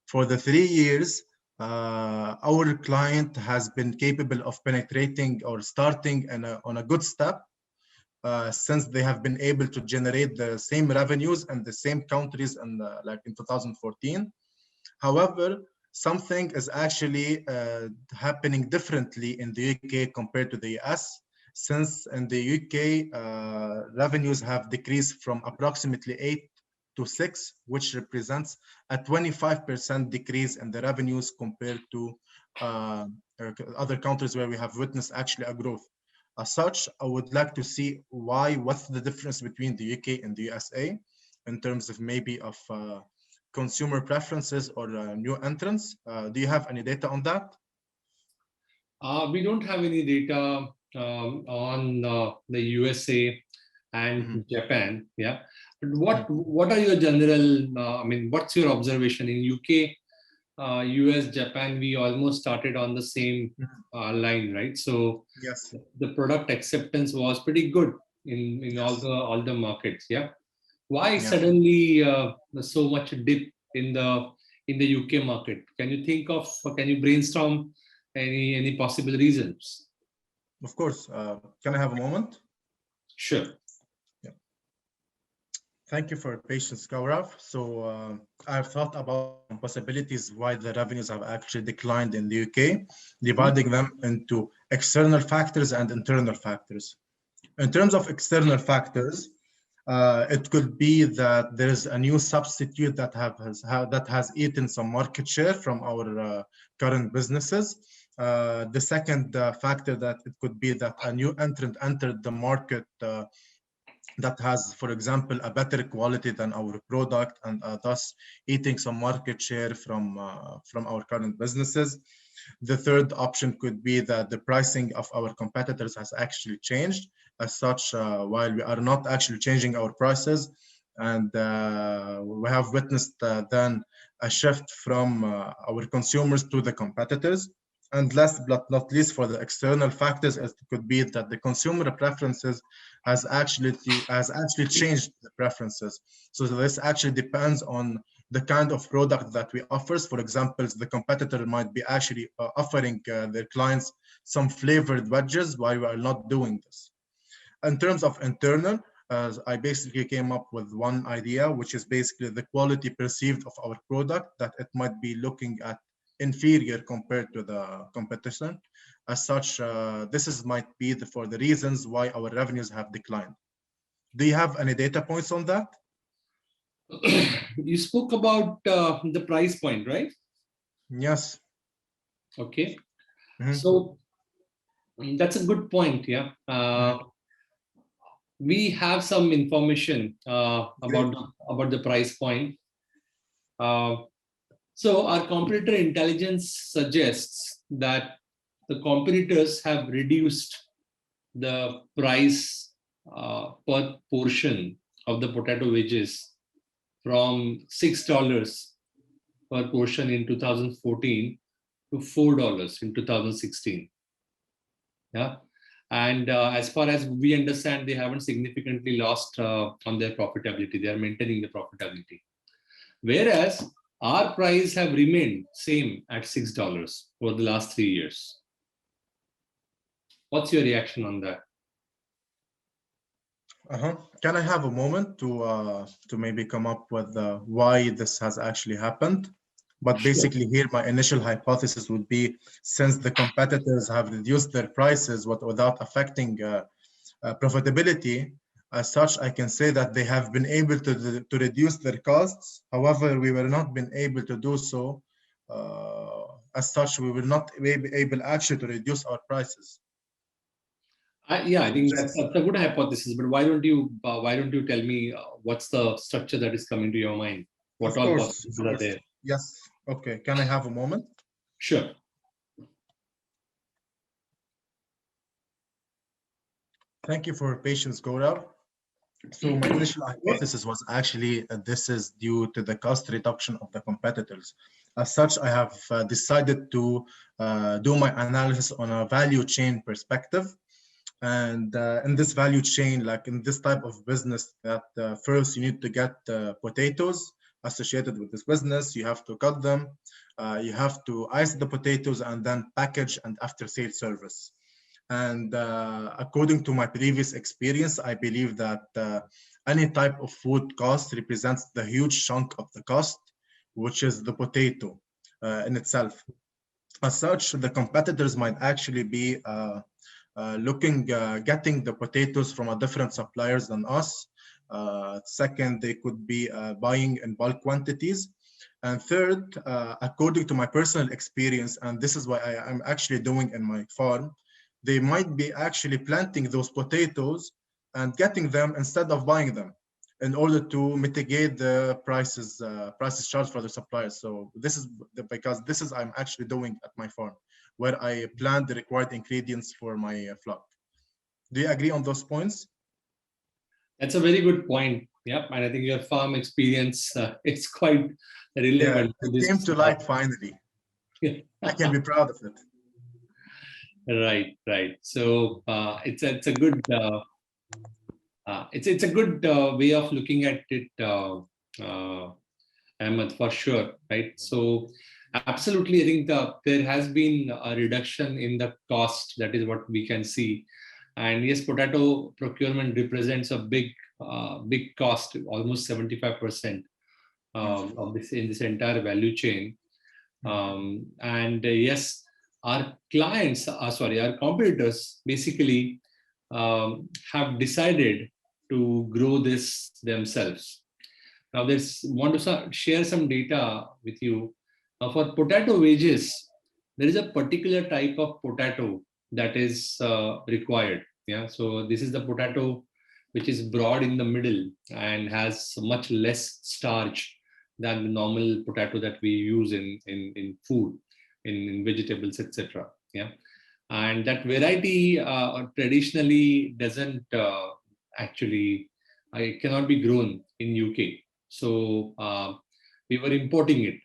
for the 3 years, our client has been capable of penetrating or starting on a good step, since they have been able to generate the same revenues and the same countries and like in 2014. However, something is actually happening differently in the UK compared to the US. Since in the UK, revenues have decreased from approximately 8 to 6, which represents a 25% decrease in the revenues compared to other countries where we have witnessed actually a growth. As such, I would like to see what's the difference between the UK and the USA in terms of maybe of consumer preferences or new entrants. Do you have any data on that? We don't have any data on the USA and Japan. Yeah. But what are your general, what's your observation in UK, US, Japan? We almost started on the same line, right? So yes, the product acceptance was pretty good in all the markets. Yeah. Why suddenly so much dip in the UK market? Can you brainstorm any possible reasons? Of course. Can I have a moment? Sure. Yeah. Thank you for your patience, Gaurav. So I've thought about some possibilities why the revenues have actually declined in the UK, dividing them into external factors and internal factors. In terms of external factors, it could be that there is a new substitute that has eaten some market share from our current businesses. The second factor that it could be that a new entrant entered the market that has, for example, a better quality than our product, and thus eating some market share from our current businesses. The third option could be that the pricing of our competitors has actually changed. As such, while we are not actually changing our prices, and we have witnessed then a shift from our consumers to the competitors. And last but not least, for the external factors, it could be that the consumer preferences has actually changed the preferences. So this actually depends on the kind of product that we offer. For example, the competitor might be actually offering their clients some flavored wedges while we are not doing this. In terms of internal, I basically came up with one idea, which is basically the quality perceived of our product, that it might be looking at inferior compared to the competition. As such, might be for the reasons why our revenues have declined. Do you have any data points on that? You spoke about the price point, right? Yes. Okay. So that's a good point. Yeah. We have some information about the price point. So our competitor intelligence suggests that the competitors have reduced the price per portion of the potato wedges from $6 per portion in 2014 to $4 in 2016. Yeah. And as far as we understand, they haven't significantly lost on their profitability. They are maintaining the profitability. Whereas our price have remained same at $6 over the last 3 years. What's your reaction on that? Can I have a moment to maybe come up with why this has actually happened? But basically here, my initial hypothesis would be, since the competitors have reduced their prices without affecting profitability, as such, I can say that they have been able to reduce their costs. However, we were not been able to do so. As such, we will not be able actually to reduce our prices. Yeah, I think that's a good hypothesis. But why don't you tell me what's the structure that is coming to your mind? What all possibilities are there? Yes. Okay. Can I have a moment? Sure. Thank you for your patience, Gaurav. So my initial hypothesis was actually this is due to the cost reduction of the competitors. As such, I have decided to do my analysis on a value chain perspective. And in this value chain, like in this type of business, that first you need to get potatoes associated with this business. You have to cut them. You have to ice the potatoes and then package and after-sale service. And according to my previous experience, I believe that any type of food cost represents the huge chunk of the cost, which is the potato in itself. As such, the competitors might actually be getting the potatoes from a different suppliers than us. Second, they could be buying in bulk quantities. And third, according to my personal experience, and this is what I am actually doing in my farm, they might be actually planting those potatoes and getting them instead of buying them, in order to mitigate the prices charged for the suppliers. So this is because this is I'm actually doing at my farm, where I plant the required ingredients for my flock. Do you agree on those points? That's a very good point. Yep, and I think your farm experience is quite relevant. Yeah, it came to light finally. I can be proud of it. Right. So it's a good it's a good way of looking at it, Ahmad, for sure. Right. So absolutely, I think there has been a reduction in the cost. That is what we can see. And yes, potato procurement represents a big cost, almost 75% of this in this entire value chain. Yes, our clients, our competitors basically have decided to grow this themselves. Now, want to share some data with you. For potato wages, there is a particular type of potato that is required. Yeah, so this is the potato which is broad in the middle and has much less starch than the normal potato that we use in food, in vegetables, etc. Yeah, and that variety traditionally doesn't actually, it cannot be grown in UK. So we were importing it.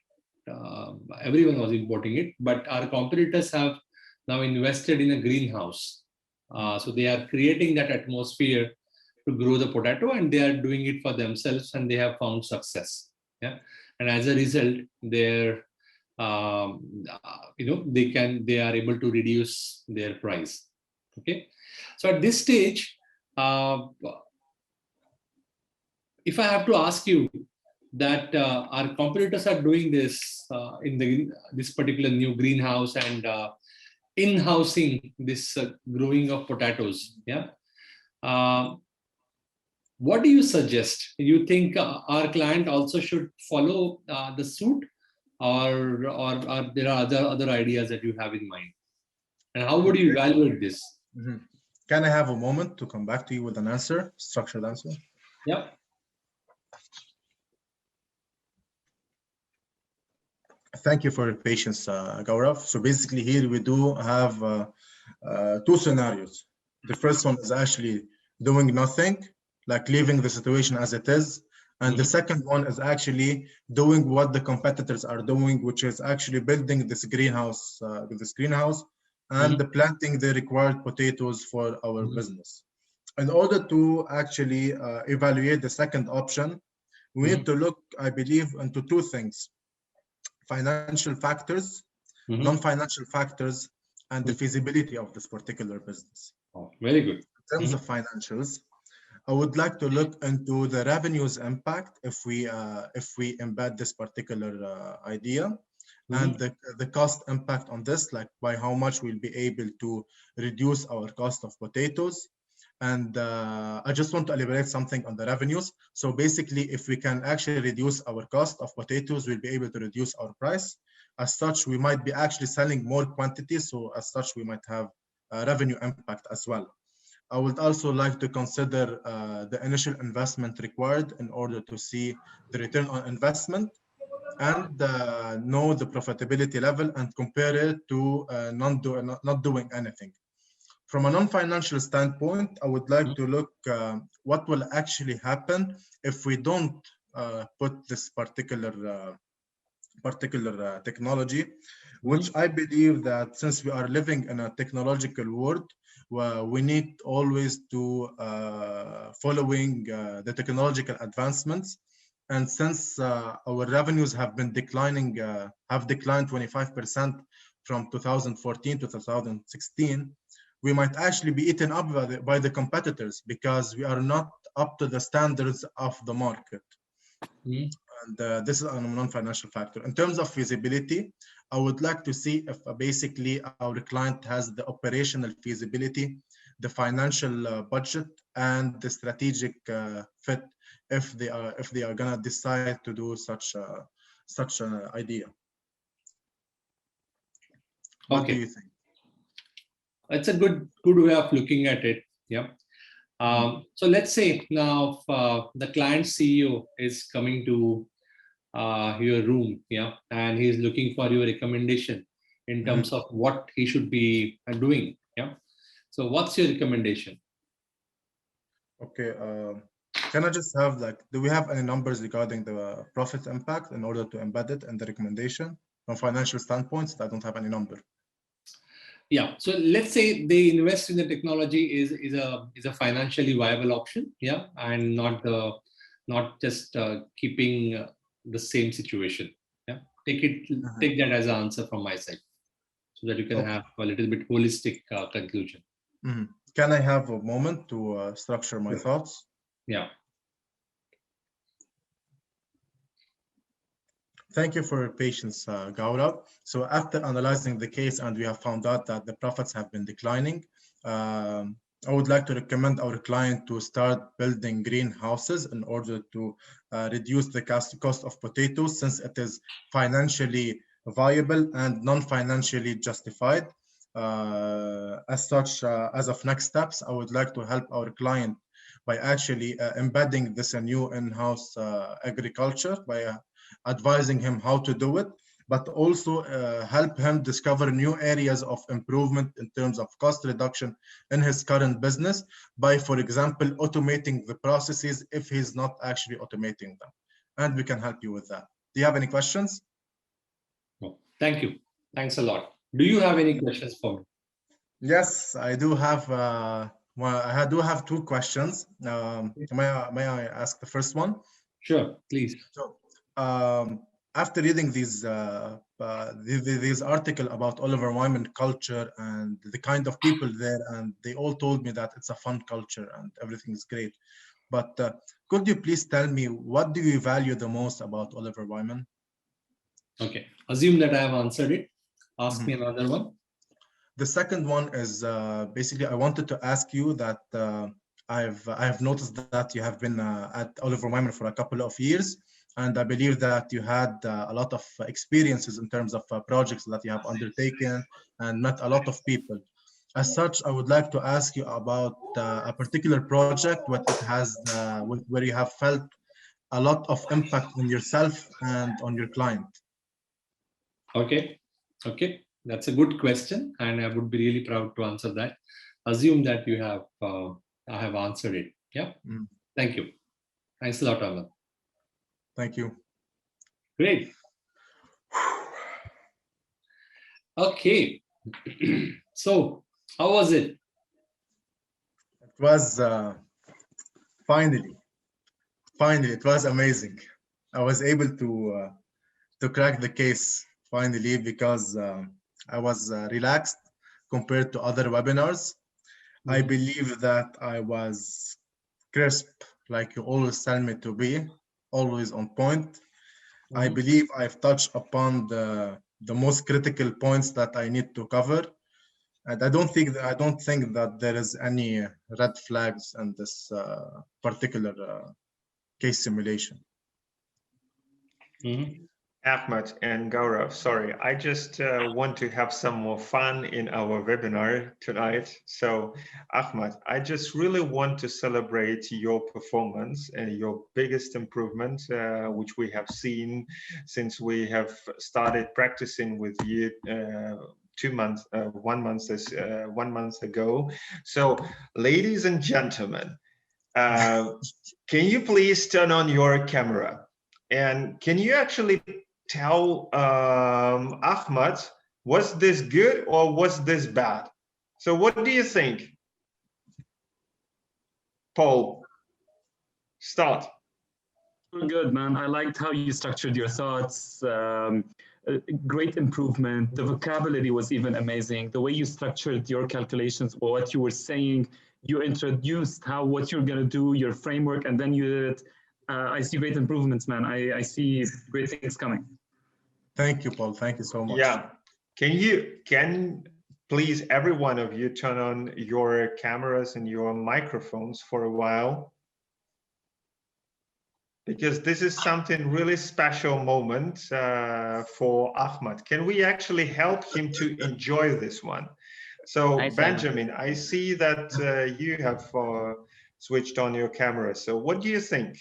Everyone was importing it, but our competitors have now invested in a greenhouse. So they are creating that atmosphere to grow the potato, and they are doing it for themselves, and they have found success. Yeah, and as a result, they are able to reduce their price. Okay, so at this stage, if I have to ask you that our competitors are doing this in this particular new greenhouse and in-housing this growing of potatoes, yeah. What do you suggest? You think our client also should follow the suit, or there are other ideas that you have in mind? And how would you evaluate this? Can I have a moment to come back to you with an answer, structured answer? Yeah. Thank you for your patience, Gaurav. So basically here we do have two scenarios. The first one is actually doing nothing, like leaving the situation as it is. And the second one is actually doing what the competitors are doing, which is actually building this greenhouse, and planting the required potatoes for our business. In order to actually evaluate the second option, we need to look, I believe, into two things: financial factors, non-financial factors, and the feasibility of this particular business. Oh, very good. In terms of financials, I would like to look into the revenues impact if we embed this particular idea, and the cost impact on this, like by how much we'll be able to reduce our cost of potatoes. And I just want to elaborate something on the revenues. So basically, if we can actually reduce our cost of potatoes, we'll be able to reduce our price. As such, we might be actually selling more quantities. So as such, we might have a revenue impact as well. I would also like to consider the initial investment required in order to see the return on investment, and know the profitability level and compare it to not doing anything. From a non-financial standpoint, I would like to look what will actually happen if we don't put this particular technology, which I believe that since we are living in a technological world, we need always to following the technological advancements. And since our revenues have been declining, have declined 25% from 2014 to 2016, we might actually be eaten up by the competitors because we are not up to the standards of the market. And this is a non-financial factor. In terms of feasibility, I would like to see if basically our client has the operational feasibility, the financial budget, and the strategic fit if they are gonna decide to do such an idea. What do you think? It's a good way of looking at it. Yeah. So let's say now the client CEO is coming to your room, yeah, and he's looking for your recommendation in terms of what he should be doing. Yeah. So what's your recommendation? Okay. Can I just have, like, do we have any numbers regarding the profit impact in order to embed it in the recommendation from financial standpoints? I don't have any number. Yeah, so let's say they invest in the technology is a financially viable option, yeah, and not just keeping the same situation. Yeah, take that as an answer from my side, so that you can have a little bit holistic conclusion. Can I have a moment to structure my thoughts? Yeah. Thank you for your patience, Gaurav. So after analyzing the case and we have found out that the profits have been declining, I would like to recommend our client to start building greenhouses in order to reduce the cost of potatoes, since it is financially viable and non-financially justified. As such, as of next steps, I would like to help our client by actually embedding this new in-house agriculture by advising him how to do it, but also help him discover new areas of improvement in terms of cost reduction in his current business by, for example, automating the processes if he's not actually automating them. And we can help you with that. Do you have any questions? No. Thank you. Thanks a lot. Do you have any questions for me? Yes, I do have. Well, I do have two questions. May I ask the first one? Sure, please. So, after reading these article about Oliver Wyman culture and the kind of people there, and they all told me that it's a fun culture and everything is great. But could you please tell me, what do you value the most about Oliver Wyman? Okay, assume that I have answered it. Ask me another one. The second one is basically I wanted to ask you that I've noticed that you have been at Oliver Wyman for a couple of years, and I believe that you had a lot of experiences in terms of projects that you have undertaken and met a lot of people. As such, I would like to ask you about a particular project where you have felt a lot of impact on yourself and on your client. Okay, that's a good question, and I would be really proud to answer that. Assume that you have, I have answered it. Yeah. Thank you. Thanks a lot, Ahmad. Thank you. Great. Okay. So, how was it? It was finally, it was amazing. I was able to crack the case finally because I was relaxed compared to other webinars. I believe that I was crisp, like you always tell me to be, always on point. I believe I've touched upon the most critical points that I need to cover. And I don't think that there is any red flags in this particular case simulation. Ahmad and Gaurav, sorry, I just want to have some more fun in our webinar tonight. So, Ahmad, I just really want to celebrate your performance and your biggest improvement, which we have seen since we have started practicing with you 1 month ago. So, ladies and gentlemen, can you please turn on your camera? And can you actually tell Ahmad, was this good or was this bad? So what do you think? Paul, start. Good, man. I liked how you structured your thoughts. Great improvement. The vocabulary was even amazing. The way you structured your calculations, or what you were saying, you introduced what you're going to do, your framework, and then you did it. I see great improvements, man. I see great things coming. Thank you, Paul. Thank you so much. Yeah. Can please, every one of you, turn on your cameras and your microphones for a while? Because this is something really special moment for Ahmad. Can we actually help him to enjoy this one? So Benjamin, I see that you have switched on your camera. So what do you think?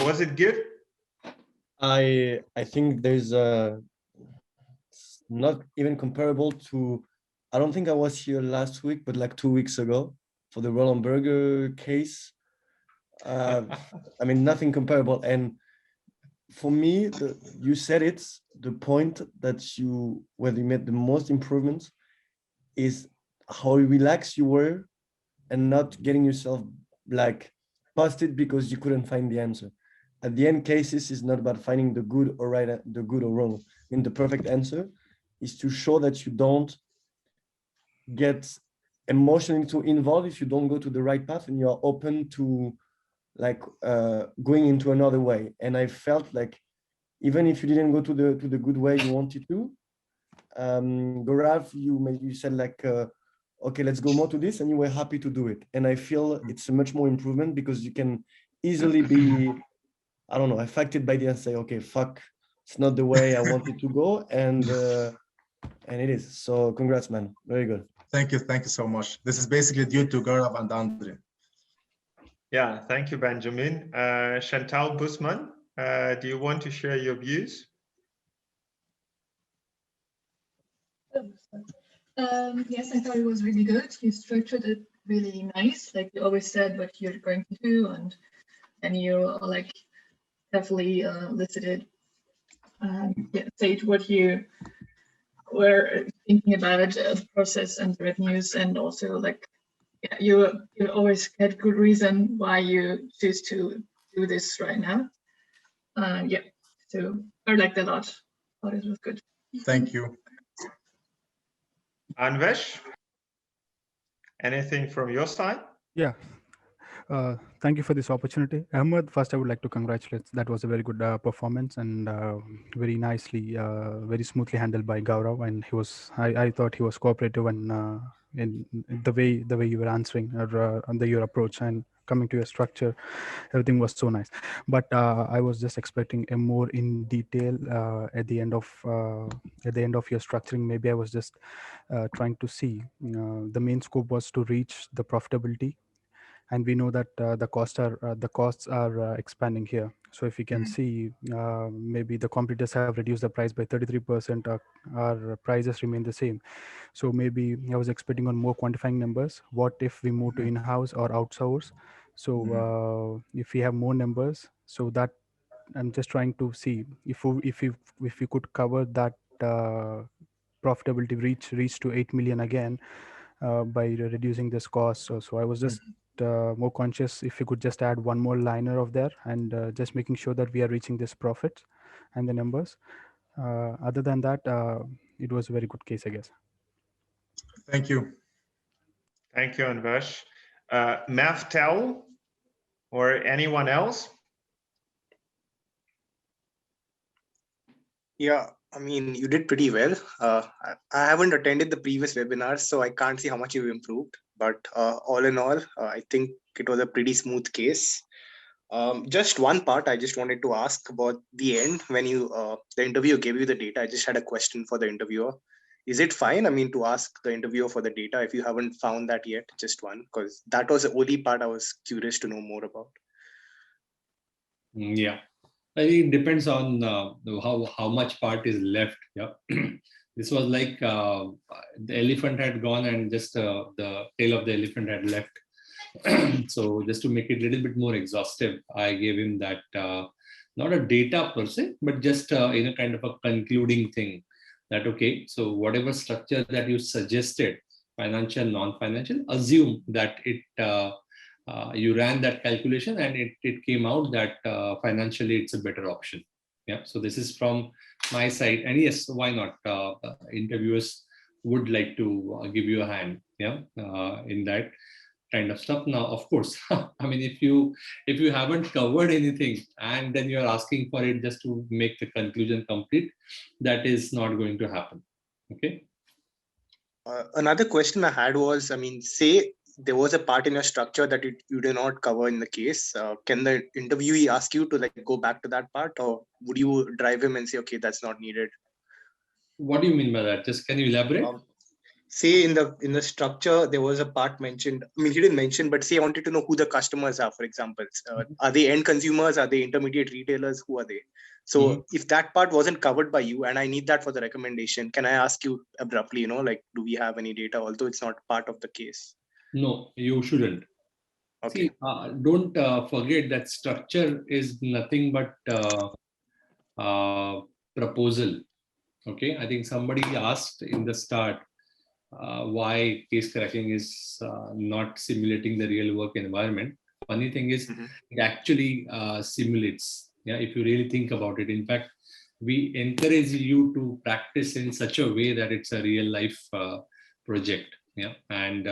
Was it good? I think there's not even comparable to, I don't think I was here last week, but like 2 weeks ago for the Roland Berger case. I mean, nothing comparable. And for me, you said it, the point that where you made the most improvements is how relaxed you were and not getting yourself like busted because you couldn't find the answer. At the end, cases is not about finding the good or right, the good or wrong. I mean, the perfect answer is to show that you don't get emotionally too involved if you don't go to the right path and you're open to like going into another way. And I felt like even if you didn't go to the good way you wanted to, Gaurav, you said like, okay, let's go more to this, and you were happy to do it. And I feel it's a much more improvement because you can easily be, I don't know, affected by the and say, okay, fuck, it's not the way I wanted to go, and it is. So congrats, man. Very good. Thank you so much. This is basically due to Gaurav and Andre. Yeah, thank you, Benjamin. Chantal Busman, do you want to share your views? Yes, I thought it was really good. You structured it really nice. Like you always said what you're going to do, and you like definitely listed it. State what you were thinking about the process and the revenues, and also like you always had good reason why you choose to do this right now. So I liked it a lot. Thought it was good. Thank you. Anvesh, anything from your side? Yeah. Thank you for this opportunity. Ahmad, first I would like to congratulate. That was a very good performance and very nicely, very smoothly handled by Gaurav. And he was, I thought he was cooperative and in the way you were answering or your approach and coming to your structure, everything was so nice. But I was just expecting a more in detail at the end of your structuring. Maybe I was just trying to see the main scope was to reach the profitability. And we know that the costs are expanding here. So if you can see, maybe the competitors have reduced the price by 33%. Our prices remain the same. So maybe I was expecting on more quantifying numbers. What if we move to in-house or outsource? So if we have more numbers, so that I'm just trying to see if we could cover that profitability reach to 8 million again by reducing this cost. So I was just more conscious if you could just add one more liner of there and just making sure that we are reaching this profit and the numbers. Other than that, it was a very good case, I guess. Thank you. Thank you, Anvesh. Maftel or anyone else? Yeah, I mean, you did pretty well. I haven't attended the previous webinars, so I can't see how much you've improved. But all in all, I think it was a pretty smooth case. Just one part I just wanted to ask about the end when you the interviewer gave you the data. I just had a question for the interviewer. Is it fine, I mean, to ask the interviewer for the data if you haven't found that yet? Just one, because that was the only part I was curious to know more about. Yeah, I think it depends on how much part is left. Yeah, this was like the elephant had gone and just the tail of the elephant had left. So just to make it a little bit more exhaustive, I gave him that not a data per se, but just in a kind of a concluding thing that, okay, so whatever structure that you suggested, financial, non-financial, assume that it you ran that calculation and it came out that financially it's a better option. Yeah, so this is from my side. And yes, why not? Interviewers would like to give you a hand, yeah, in that kind of stuff. Now, of course, I mean, if you haven't covered anything and then you're asking for it just to make the conclusion complete, that is not going to happen. Okay. Another question I had was, I mean, say there was a part in your structure that you did not cover in the case. Can the interviewee ask you to like go back to that part, or would you drive him and say, okay, that's not needed? What do you mean by that? Just can you elaborate? Say in the structure there was a part mentioned. I mean, he didn't mention, but say I wanted to know who the customers are, for example. Are they end consumers? Are they intermediate retailers? Who are they? So if that part wasn't covered by you and I need that for the recommendation, can I ask you abruptly, you know, like, do we have any data, although it's not part of the case? No, you shouldn't. Okay. See, don't forget that structure is nothing but proposal. Okay, I think somebody asked in the start why case cracking is not simulating the real work environment. Funny thing is, it actually simulates. Yeah, if you really think about it. In fact, we encourage you to practice in such a way that it's a real life project. Yeah, and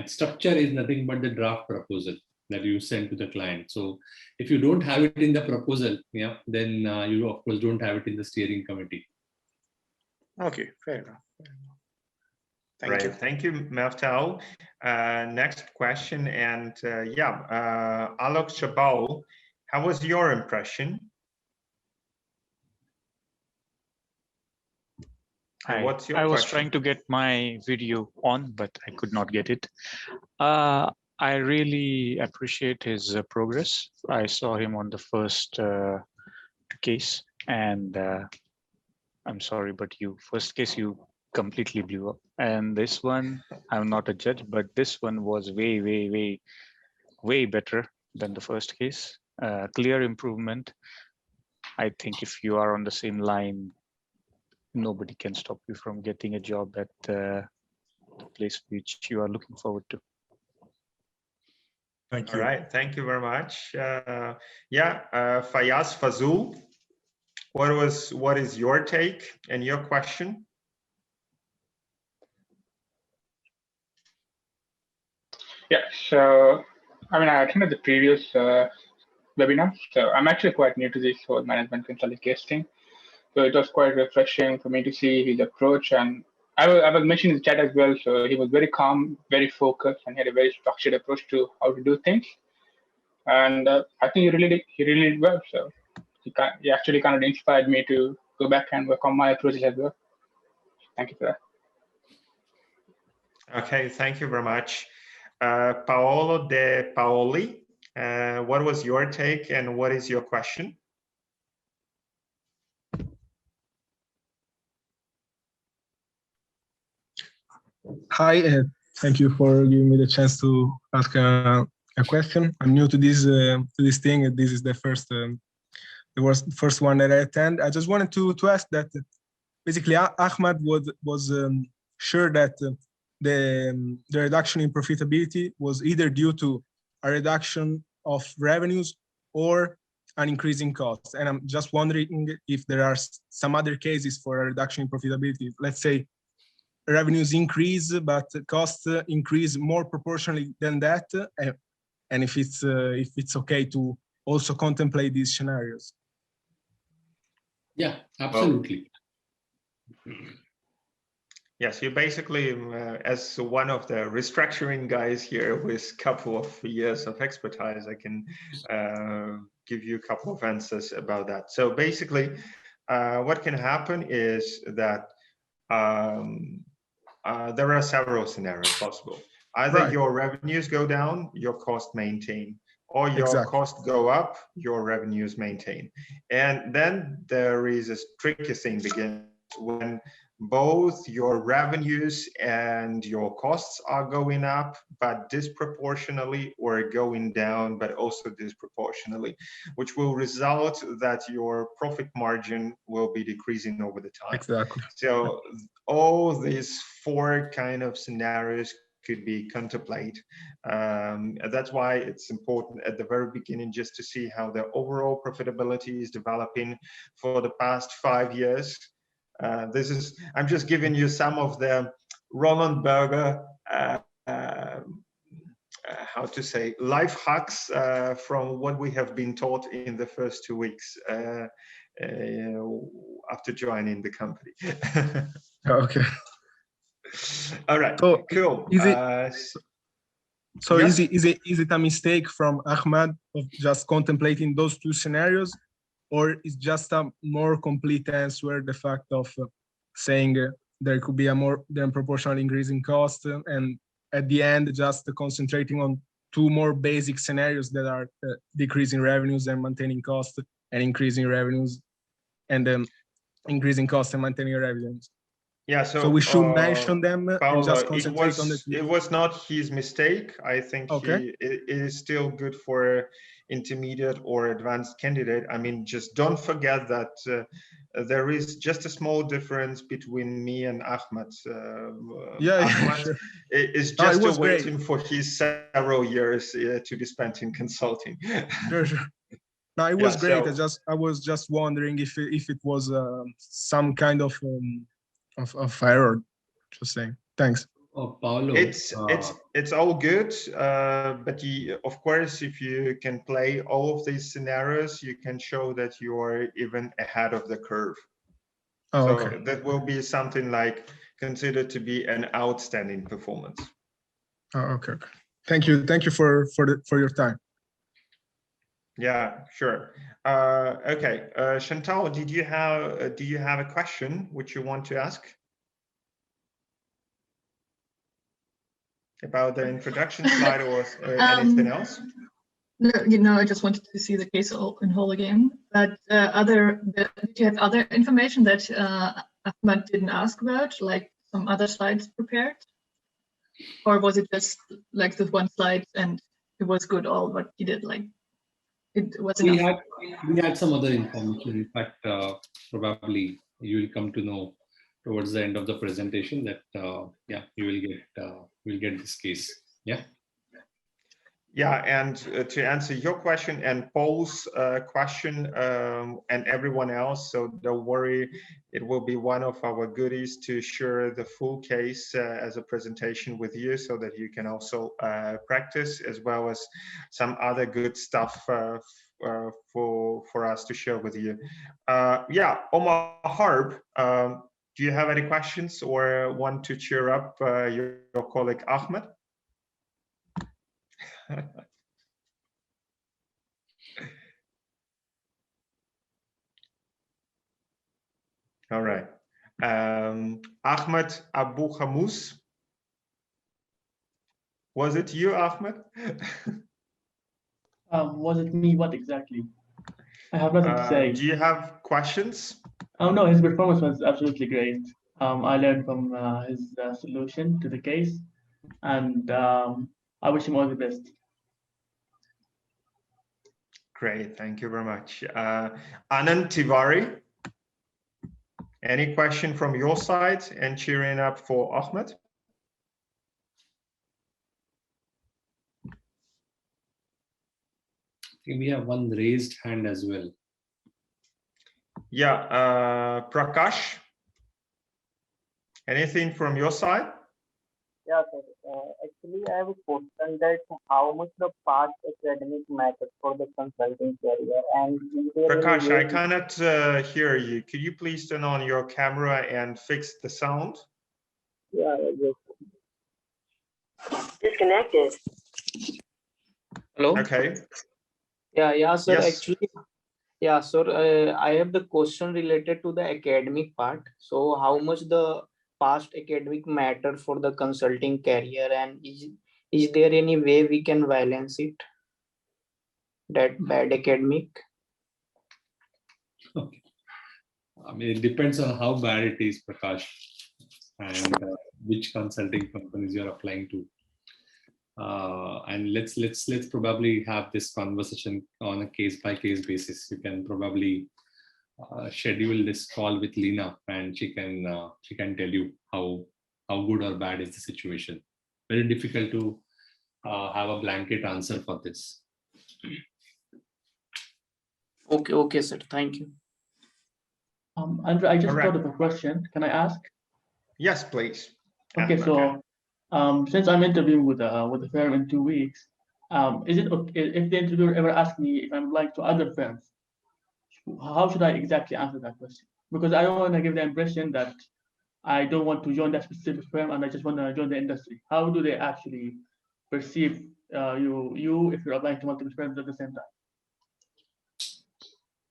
structure is nothing but the draft proposal that you send to the client. So if you don't have it in the proposal, yeah, then you of course don't have it in the steering committee. Okay, fair enough. Thank you. Thank you, Maftal. Next question, and Alok Chabal, how was your impression? And what's your I was question? trying to get my video on, but I could not get it. I really appreciate his progress. I saw him on the first case, and I'm sorry, but first case you completely blew up. And this one, I'm not a judge, but this one was way better than the first case. Clear improvement. I think if you are on the same line, nobody can stop you from getting a job at the place which you are looking forward to. Thank you. All right, thank you very much. Fayaz Fazul, what is your take and your question? Yeah, so I mean, I attended the previous webinar, so I'm actually quite new to this whole management consulting case thing. So it was quite refreshing for me to see his approach, and I was mentioning in the chat as well. So he was very calm, very focused, and he had a very structured approach to how to do things. And I think he really did well. So he actually kind of inspired me to go back and work on my approaches as well. Thank you for that. Okay, thank you very much. Paolo De Paoli, what was your take and what is your question? Hi, thank you for giving me the chance to ask a question. I'm new to this thing. This is the first one that I attend. I just wanted to ask that basically Ahmad was sure that the reduction in profitability was either due to a reduction of revenues or an increase in costs. And I'm just wondering if there are some other cases for a reduction in profitability. Let's say revenues increase, but costs increase more proportionally than that, and if it's okay to also contemplate these scenarios. Yeah, absolutely. Yes, you basically, as one of the restructuring guys here with a couple of years of expertise, I can give you a couple of answers about that. So basically, what can happen is that there are several scenarios possible. Either your revenues go down, your cost maintain, or your cost go up, your revenues maintain. And then there is a tricky thing begins when both your revenues and your costs are going up, but disproportionately, or going down, but also disproportionately, which will result that your profit margin will be decreasing over the time. Exactly. So all these four kind of scenarios could be contemplated. That's why it's important at the very beginning just to see how the overall profitability is developing for the past 5 years. I'm just giving you some of the Roland Berger, how to say, life hacks from what we have been taught in the first 2 weeks after joining the company. Okay. All right. So cool. Is it a mistake from Ahmad of just contemplating those two scenarios, or is just a more complete answer the fact of saying there could be a more than proportional increase in cost, and at the end just concentrating on two more basic scenarios that are decreasing revenues and maintaining cost, and increasing revenues and then increasing cost and maintaining revenues? Yeah, so we should mention them Paolo, and just concentrate on the two. It was not his mistake. I think it is still good for intermediate or advanced candidate. I mean, just don't forget that there is just a small difference between me and Ahmad. Ahmad sure. is just waiting for his several years to be spent in consulting. Sure. No, it was great. I was just wondering if it was some kind of error. Just saying. Thanks. Oh, Paolo. It's all good, but of course, if you can play all of these scenarios, you can show that you are even ahead of the curve. Oh, so okay. that will be something like considered to be an outstanding performance. Oh, okay. Thank you for your time. Yeah, sure. Okay, Chantal, do you have a question which you want to ask about the introduction slide or anything else? No, I just wanted to see the case in whole again. But did you have other information that Ahmad didn't ask about, like some other slides prepared? Or was it just like this one slide and it was good all what you did? Like it was enough? We had some other information. In fact, probably you will come to know towards the end of the presentation that yeah, you will get this case. Yeah. Yeah, and to answer your question and Paul's question and everyone else, so don't worry, it will be one of our goodies to share the full case as a presentation with you so that you can also practice, as well as some other good stuff for us to share with you. Yeah, Omar, Harb, do you have any questions or want to cheer up your colleague Ahmed? All right. Ahmed Abu Hamous. Was it you, Ahmed? Was it me? What exactly? I have nothing to say. Do you have questions? Oh no, his performance was absolutely great. I learned from his solution to the case, and I wish him all the best. Great, thank you very much. Anand Tiwari, any question from your side and cheering up for Ahmed? We have one raised hand as well. Yeah, Prakash, anything from your side? Yeah, sir. Actually, I have a question that how much the past academic matters for the consulting career. And Prakash, I cannot hear you. Could you please turn on your camera and fix the sound? Yeah, yes. Disconnected. Hello? Okay. Yeah, sir. Yes. Actually, yeah, sir. I have the question related to the academic part. So, how much the past academic matter for the consulting career, and is there any way we can balance it? That bad academic? Okay. I mean, it depends on how bad it is, Prakash, and which consulting companies you're applying to. And let's probably have this conversation on a case-by-case basis. You can probably schedule this call with Lena, and she can tell you how good or bad is the situation. Very difficult to have a blanket answer for this. Okay, sir. Thank you. André, I just thought of a question. Can I ask? Yes, please. Okay, so since I'm interviewing with a firm in 2 weeks, is it okay if the interviewer ever asks me if I'm applying to other firms? How should I exactly answer that question? Because I don't want to give the impression that I don't want to join that specific firm and I just want to join the industry. How do they actually perceive you if you're applying to multiple firms at the same time?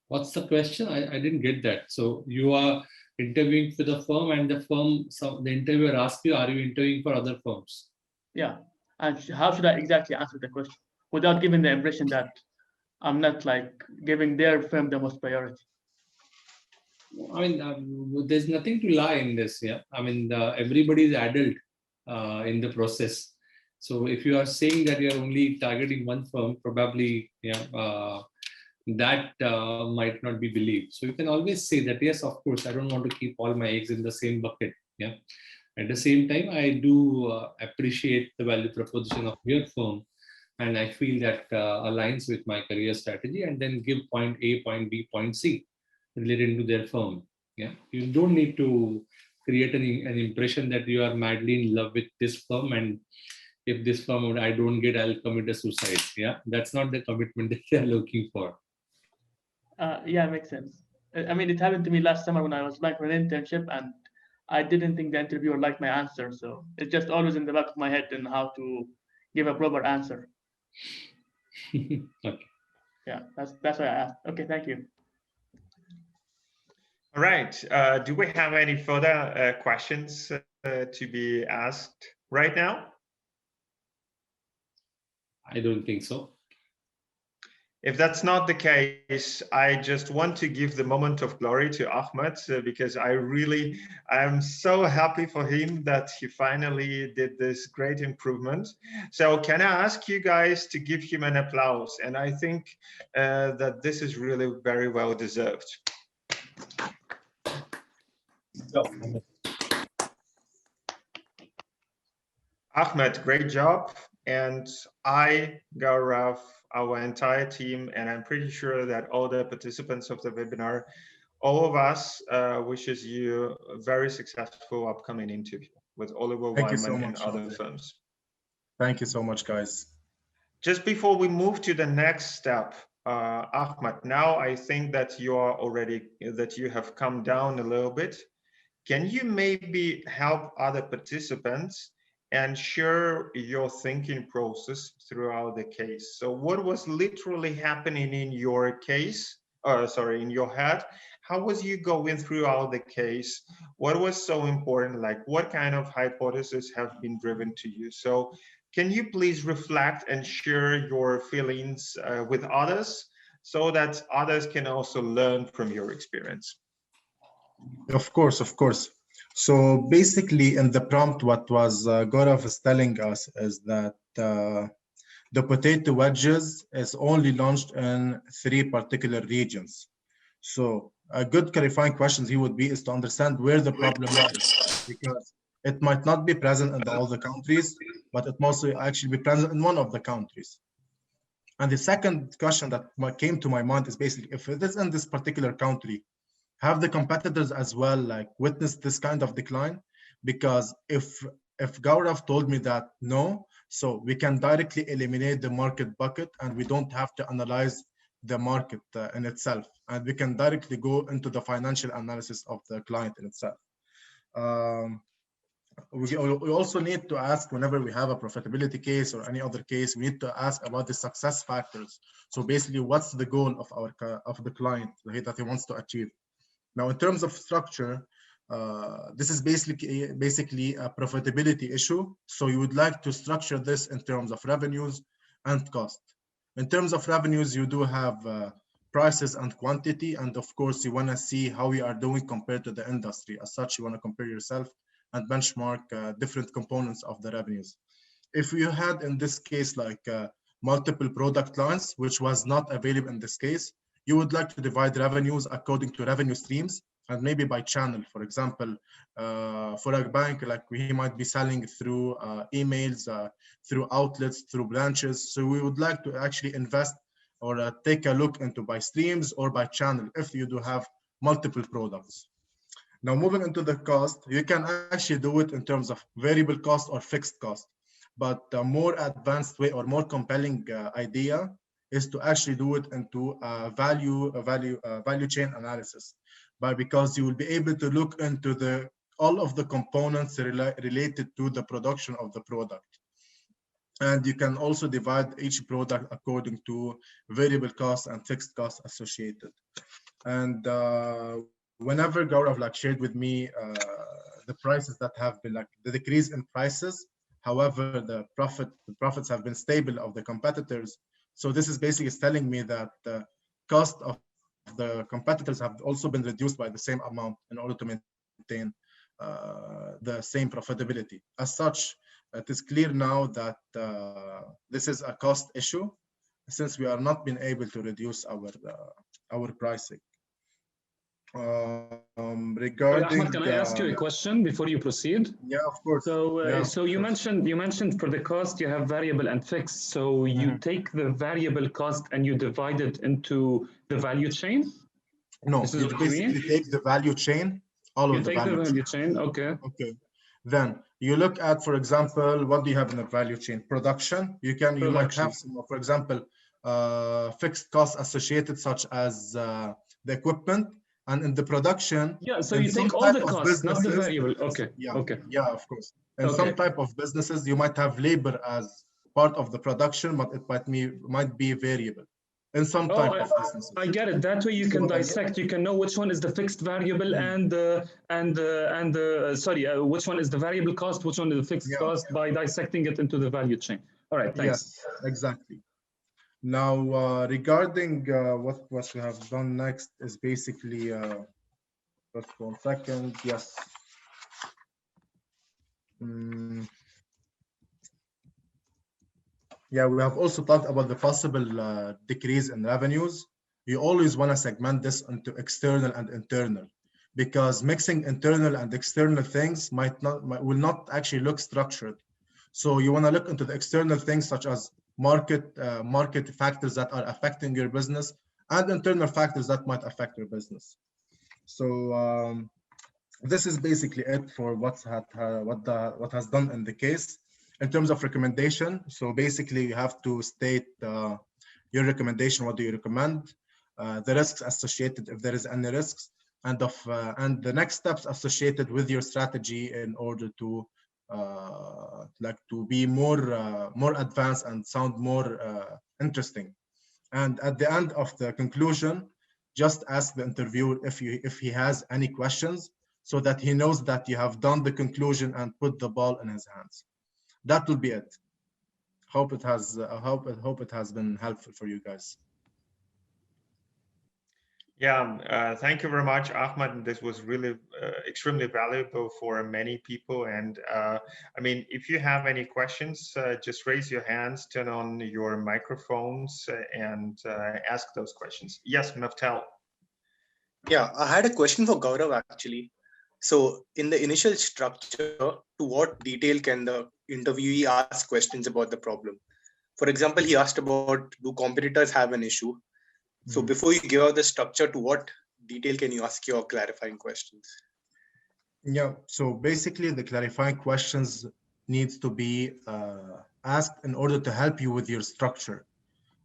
What's the question? I didn't get that. So you are interviewing for the firm, and the interviewer asks you, are you interviewing for other firms? Yeah. And how should I exactly answer the question without giving the impression that I'm not like giving their firm the most priority? I mean, there's nothing to lie in this. Yeah. I mean, everybody is adult in the process. So if you are saying that you're only targeting one firm, probably that might not be believed. So you can always say that, yes, of course, I don't want to keep all my eggs in the same bucket. Yeah. At the same time, I do appreciate the value proposition of your firm, and I feel that aligns with my career strategy, and then give point A, point B, point C related to their firm. Yeah. You don't need to create an impression that you are madly in love with this firm, and if this firm I don't get, I'll commit a suicide. Yeah, that's not the commitment that they're looking for. Yeah, makes sense. I mean, it happened to me last summer when I was applying for an internship, and I didn't think the interviewer liked my answer. So it's just always in the back of my head and how to give a proper answer. Okay. Yeah, that's why I asked. Okay, thank you. All right. Do we have any further questions to be asked right now? I don't think so. If that's not the case, I just want to give the moment of glory to Ahmad because I'm so happy for him that he finally did this great improvement. So can I ask you guys to give him an applause? And I think that this is really very well deserved. Ahmed, great job. And I, Gaurav, our entire team, and I'm pretty sure that all the participants of the webinar, all of us wishes you a very successful upcoming interview with Oliver Wyman and other firms. Thank you so much, guys. Just before we move to the next step, Ahmad, now I think that you have come down a little bit. Can you maybe help other participants and share your thinking process throughout the case? So what was literally happening in your case, in your head? How was you going throughout the case? What was so important? Like what kind of hypotheses have been driven to you? So can you please reflect and share your feelings with others so that others can also learn from your experience? Of course, of course. So basically in the prompt, what was Gaurav is telling us is that the potato wedges is only launched in 3 particular regions. So a good clarifying question he would be is to understand where the problem lies, because it might not be present in all the countries, but it must actually be present in one of the countries. And the second question that came to my mind is basically, if it is in this particular country, have the competitors as well like witnessed this kind of decline? Because if Gaurav told me that no, so we can directly eliminate the market bucket and we don't have to analyze the market in itself, and we can directly go into the financial analysis of the client in itself. We also need to ask, whenever we have a profitability case or any other case, we need to ask about the success factors. So basically, what's the goal of the client that he wants to achieve? Now, in terms of structure, this is basically a profitability issue. So you would like to structure this in terms of revenues and cost. In terms of revenues, you do have prices and quantity. And of course, you want to see how you are doing compared to the industry. As such, you want to compare yourself and benchmark different components of the revenues. If you had, in this case, like multiple product lines, which was not available in this case, you would like to divide revenues according to revenue streams and maybe by channel. For example, for a bank, like he might be selling through emails, through outlets, through branches. So we would like to actually invest or take a look into by streams or by channel if you do have multiple products. Now, moving into the cost, you can actually do it in terms of variable cost or fixed cost. But a more advanced way or more compelling idea is to actually do it into a value chain analysis, because you will be able to look into all of the components related to the production of the product. And you can also divide each product according to variable costs and fixed costs associated. And whenever Gaurav shared with me the prices that have been the decrease in prices, however, the profits have been stable of the competitors. So this is basically telling me that the cost of the competitors have also been reduced by the same amount in order to maintain the same profitability. As such, it is clear now that this is a cost issue, since we are not being able to reduce our pricing. Regarding, Ahmad, can I ask you a question before you proceed? Yeah, of course. So you mentioned for the cost you have variable and fixed. So you take the variable cost and you divide it into the value chain? No, you basically take the value chain all You of the take the value value chain. chain, okay. Okay. Then you look at, for example, what do you have in the value chain? Production. You might have some, for example, fixed costs associated, such as the equipment, and in the production. Yeah, so in you some take all type the of costs, not the businesses, variable. Okay. Yeah, Okay. yeah, of course. In Okay. some type of businesses, you might have labor as part of the production, but it might be variable. In some type of businesses. I get it. That way you can dissect. You can know which one is the fixed variable and which one is the variable cost, which one is the fixed cost by dissecting it into the value chain. All right, thanks. Yes, exactly. Now, regarding what we have done next is basically, just 1 second. Yes. Yeah, we have also talked about the possible decrease in revenues. You always want to segment this into external and internal, because mixing internal and external things will not actually look structured. So you want to look into the external things, such as market factors that are affecting your business, and internal factors that might affect your business. So this is basically it for what has done in the case. In terms of recommendation, so basically you have to state your recommendation. What do you recommend? The risks associated, if there is any risks, and the next steps associated with your strategy in order to to be more advanced and sound more interesting. And at the end of the conclusion, just ask the interviewer if he has any questions, so that he knows that you have done the conclusion and put the ball in his hands. That will be it. Hope it has been helpful for you guys. Yeah, thank you very much, Ahmad. This was really extremely valuable for many people. And I mean, if you have any questions, just raise your hands, turn on your microphones, and ask those questions. Yes, Maftal. Yeah, I had a question for Gaurav actually. So in the initial structure, to what detail can the interviewee ask questions about the problem? For example, he asked about, do competitors have an issue? So before you give out the structure, to what detail can you ask your clarifying questions? Yeah, so basically the clarifying questions needs to be asked in order to help you with your structure.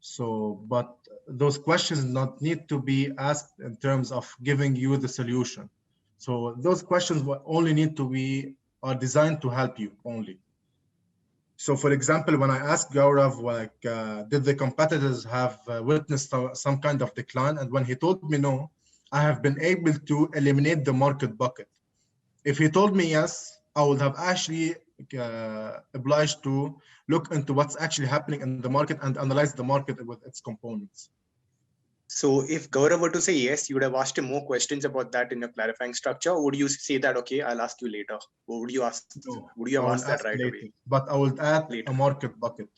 So, but those questions not need to be asked in terms of giving you the solution. So those questions only need to are designed to help you only. So for example, when I asked Gaurav, did the competitors have witnessed some kind of decline? And when he told me no, I have been able to eliminate the market bucket. If he told me yes, I would have actually obliged to look into what's actually happening in the market and analyze the market with its components. So if Gaurav were to say yes, you would have asked him more questions about that in your clarifying structure. Or would you say that, okay, I'll ask you later? Or would you ask? No, would you have asked that right later, away? But I would add a market bucket.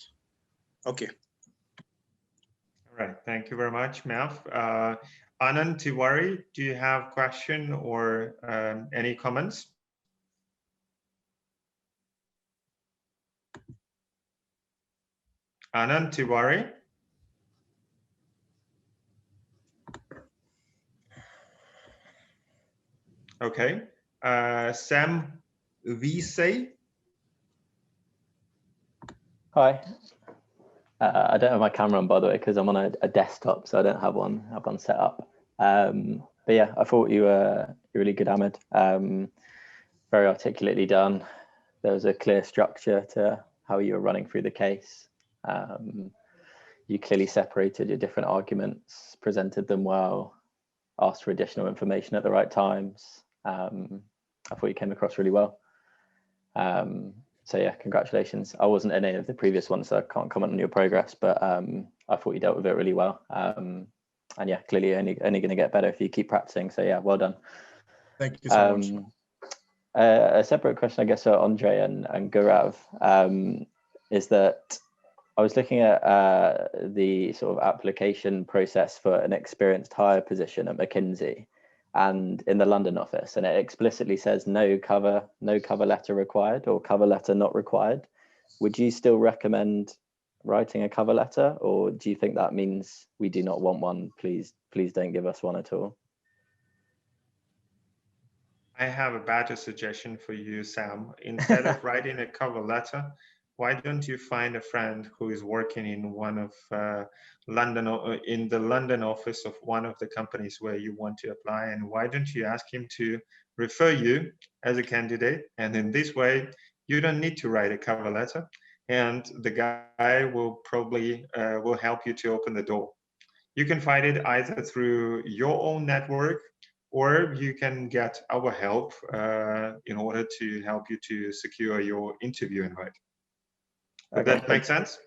Okay. All right. Thank you very much, Mav. Anand Tiwari, do you have a question or any comments? Anand Tiwari. Okay. Sam Vise. Hi. I don't have my camera on, by the way, because I'm on a desktop, so I don't have one set up. But yeah, I thought you were really good, Ahmed. Very articulately done. There was a clear structure to how you were running through the case. You clearly separated your different arguments, presented them well, asked for additional information at the right times. I thought you came across really well. So yeah, congratulations. I wasn't in any of the previous ones, so I can't comment on your progress, but I thought you dealt with it really well. And yeah, clearly only going to get better if you keep practicing. So yeah, well done. Thank you so much. A separate question, I guess, for Andre and Gaurav, is that I was looking at the sort of application process for an experienced hire position at McKinsey and in the London office, and it explicitly says no cover letter required or cover letter not required. Would you still recommend writing a cover letter, or do you think that means we do not want one? Please don't give us one at all. I have a better suggestion for you, Sam. Instead of writing a cover letter, why don't you find a friend who is working in one of in the London office of one of the companies where you want to apply, and why don't you ask him to refer you as a candidate? And in this way, you don't need to write a cover letter, and the guy will probably will help you to open the door. You can find it either through your own network, or you can get our help in order to help you to secure your interview invite. Does that make sense?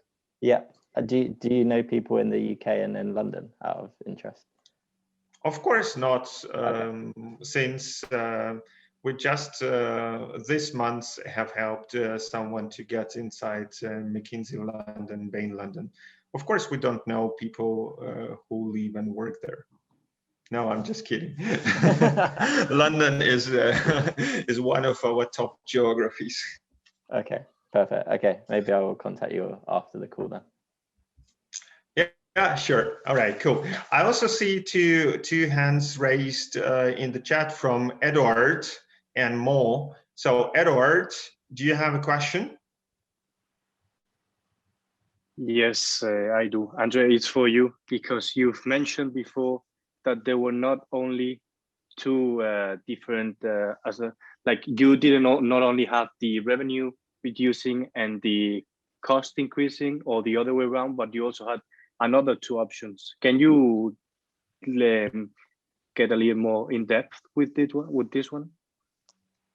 Yeah. Do you know people in the UK and in London out of interest? Of course not, since we just this month have helped someone to get inside McKinsey London, Bain London. Of course, we don't know people who live and work there. No, I'm just kidding. London is one of our top geographies. Okay, perfect. Okay, maybe I will contact you after the call then. Yeah, sure. All right, cool. I also see two hands raised in the chat from Edward and Mo. So Edward, do you have a question? Yes, I do. Andre, it's for you, because you've mentioned before that there were not only two different, like you didn't not only have the revenue reducing and the cost increasing, or the other way around, but you also had another two options. Can you get a little more in depth with this one?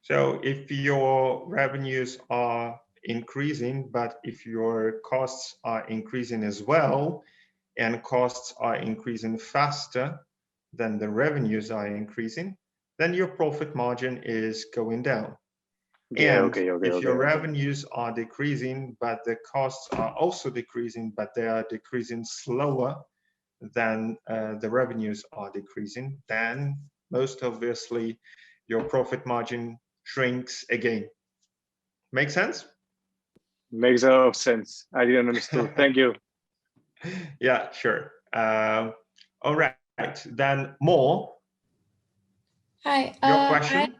So if your revenues are increasing, but if your costs are increasing as well, and costs are increasing faster than the revenues are increasing, then your profit margin is going down. Yeah, and if your okay. revenues are decreasing, but the costs are also decreasing, but they are decreasing slower than the revenues are decreasing, then most obviously your profit margin shrinks again. Make sense? Makes a lot of sense. I didn't understand. Thank you. Yeah, sure. All right, then more. Hi. Your question?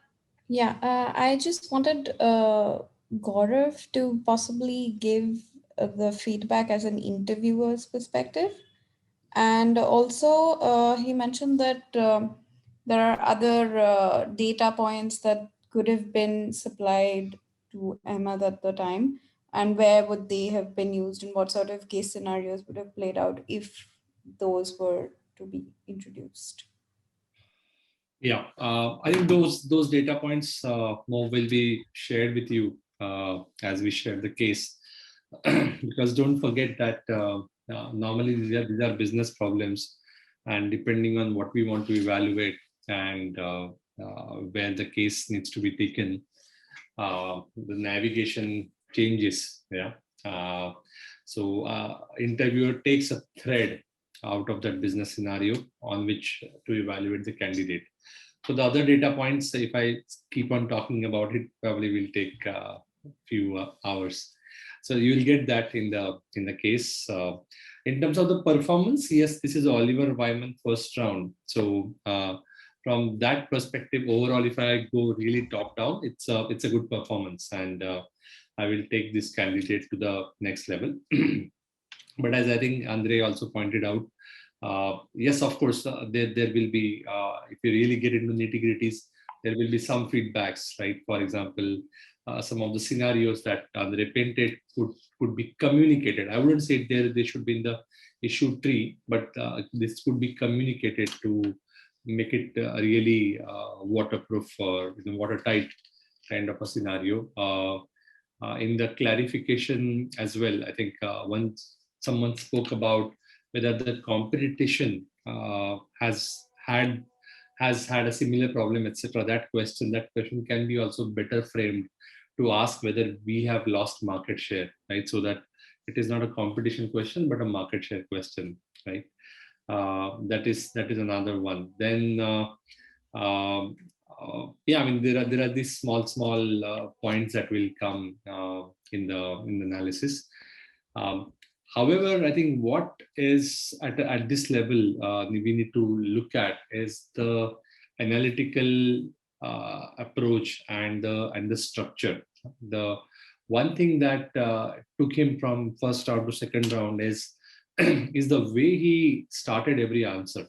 I just wanted Gaurav to possibly give the feedback as an interviewer's perspective. And also, he mentioned that there are other data points that could have been supplied to Ahmad at the time. And where would they have been used, and what sort of case scenarios would have played out if those were to be introduced? Yeah, I think those data points more will be shared with you as we share the case, because don't forget that normally these are business problems, and depending on what we want to evaluate and where the case needs to be taken, the navigation changes. Yeah, so interviewer takes a thread out of that business scenario on which to evaluate the candidate. So the other data points, if I keep on talking about it, probably will take a few hours. So you will get that in the case. In terms of the performance, yes, this is Oliver Wyman first round. So from that perspective, overall, if I go really top down, it's a good performance, and I will take this candidate to the next level. But as I think Andre also pointed out, yes, of course, there will be, if you really get into nitty-gritties, there will be some feedbacks, right? For example, some of the scenarios that Andre painted could be communicated. I wouldn't say they should be in the issue tree, but this could be communicated to make it really waterproof or watertight kind of a scenario. In the clarification as well, I think once someone spoke about whether the competition has had a similar problem, etc. That question can be also better framed to ask whether we have lost market share, right? So that it is not a competition question, but a market share question, right? That is another one. Then, yeah, I mean there are these small points that will come in the analysis. However, I think what is at this level we need to look at is the analytical approach and the structure. The one thing that took him from first round to second round is is the way he started every answer.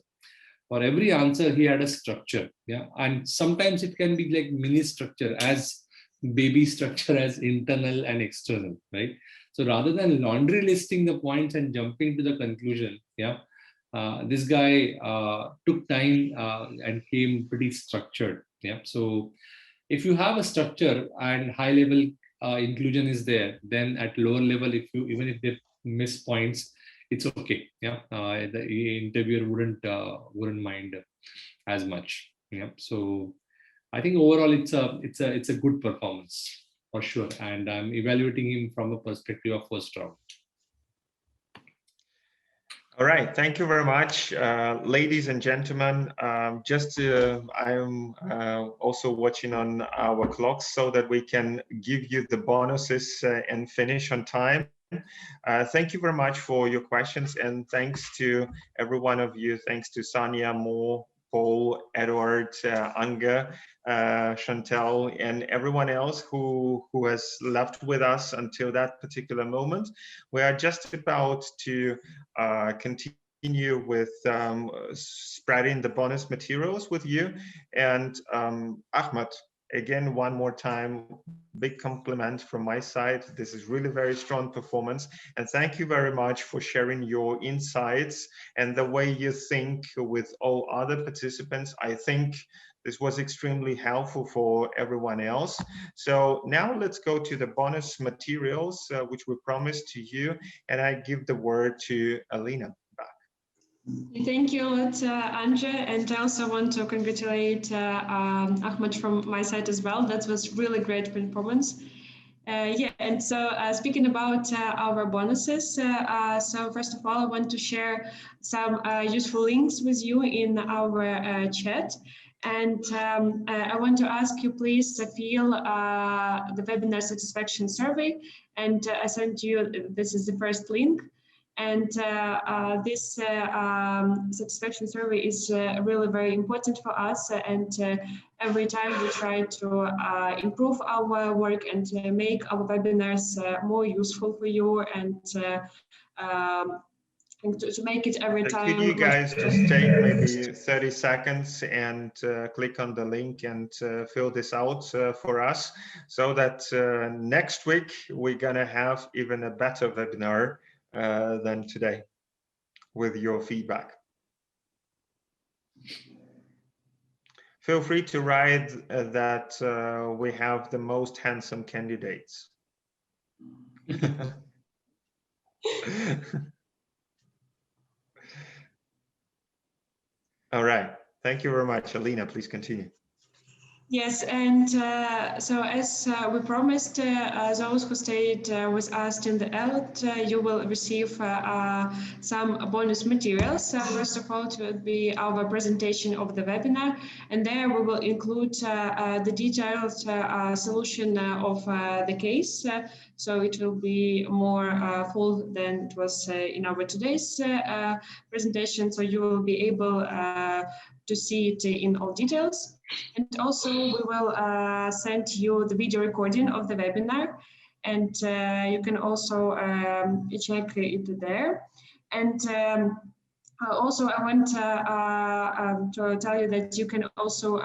For every answer, he had a structure. Yeah, and sometimes it can be like mini structure, as baby structure, as internal and external, right? So rather than laundry listing the points and jumping to the conclusion, yeah, this guy took time and came pretty structured. Yeah, so if you have a structure and high level inclusion is there, then at lower level, if you even if they miss points, it's okay. Yeah, the interviewer wouldn't mind as much. Yeah, so I think overall it's a good performance for sure, and I'm evaluating him from a perspective of first round. All right, thank you very much, ladies and gentlemen. I am also watching on our clocks so that we can give you the bonuses and finish on time. Thank you very much for your questions, and thanks to every one of you. Thanks to Sonia, Mo, Paul, Edward, Anga, Chantal, and everyone else who has left with us until that particular moment. We are just about to continue with spreading the bonus materials with you. And Ahmad, again, one more time, big compliment from my side. This is really very strong performance. And thank you very much for sharing your insights and the way you think with all other participants. I think this was extremely helpful for everyone else. So now let's go to the bonus materials, which we promised to you. And I give the word to Alina. Thank you a lot, Andre, and I also want to congratulate Ahmad from my side as well. That was really great performance. Yeah, and so speaking about our bonuses, so first of all, I want to share some useful links with you in our chat. And I want to ask you, please fill the webinar satisfaction survey. And I sent you, this is the first link. And this satisfaction survey is really very important for us. And every time we try to improve our work and make our webinars more useful for you, and to make it every time. Could you guys just take maybe 30 seconds and click on the link and fill this out for us, so that next week we're gonna have even a better webinar than today with your feedback. Feel free to write that we have the most handsome candidates. All right. Thank you very much. Alina, please continue. Yes, and so as we promised, those who stayed with us till the end, you will receive some bonus materials. First of all, it will be our presentation of the webinar, and there we will include the detailed solution of the case. So it will be more full than it was in our today's presentation. So you will be able to see it in all details. And also we will send you the video recording of the webinar, and you can also check it there. And also I want to tell you that you can also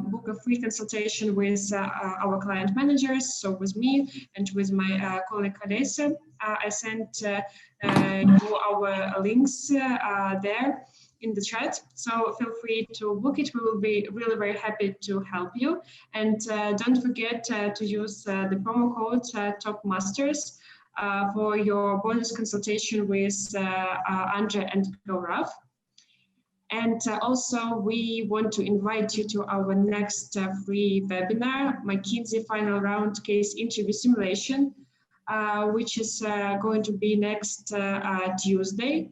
book a free consultation with our client managers, so with me and with my colleague Alessa. I sent you our links there in the chat, so feel free to book it. We will be really very happy to help you. And don't forget to use the promo code TOPMasters for your bonus consultation with Andre and Gaurav. And also we want to invite you to our next free webinar, McKinsey Final Round Case Interview Simulation, which is going to be next Tuesday,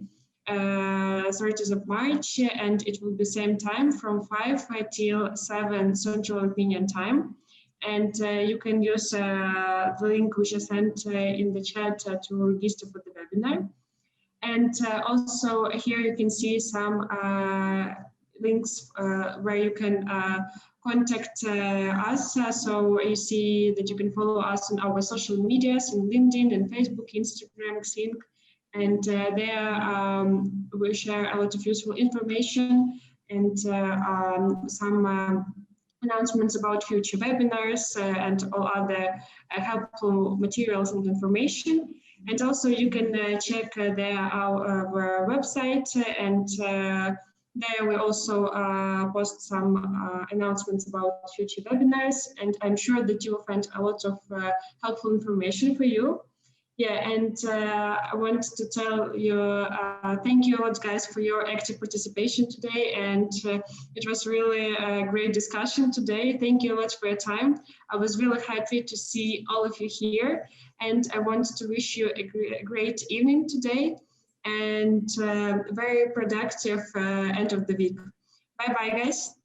30th of March, and it will be same time from 5 till 7 Central European time. And you can use the link which I sent in the chat to register for the webinar. And also here you can see some links where you can contact us. So you see that you can follow us on our social medias in LinkedIn and Facebook, Instagram, Xing, and there we share a lot of useful information and some announcements about future webinars and all other helpful materials and information. And also you can check our website, and there we also post some announcements about future webinars, and I'm sure that you will find a lot of helpful information for you. Yeah, and I want to tell you thank you a lot, guys, for your active participation today, and it was really a great discussion today. Thank you a lot for your time. I was really happy to see all of you here, and I want to wish you a great evening today and very productive end of the week. Bye-bye, guys.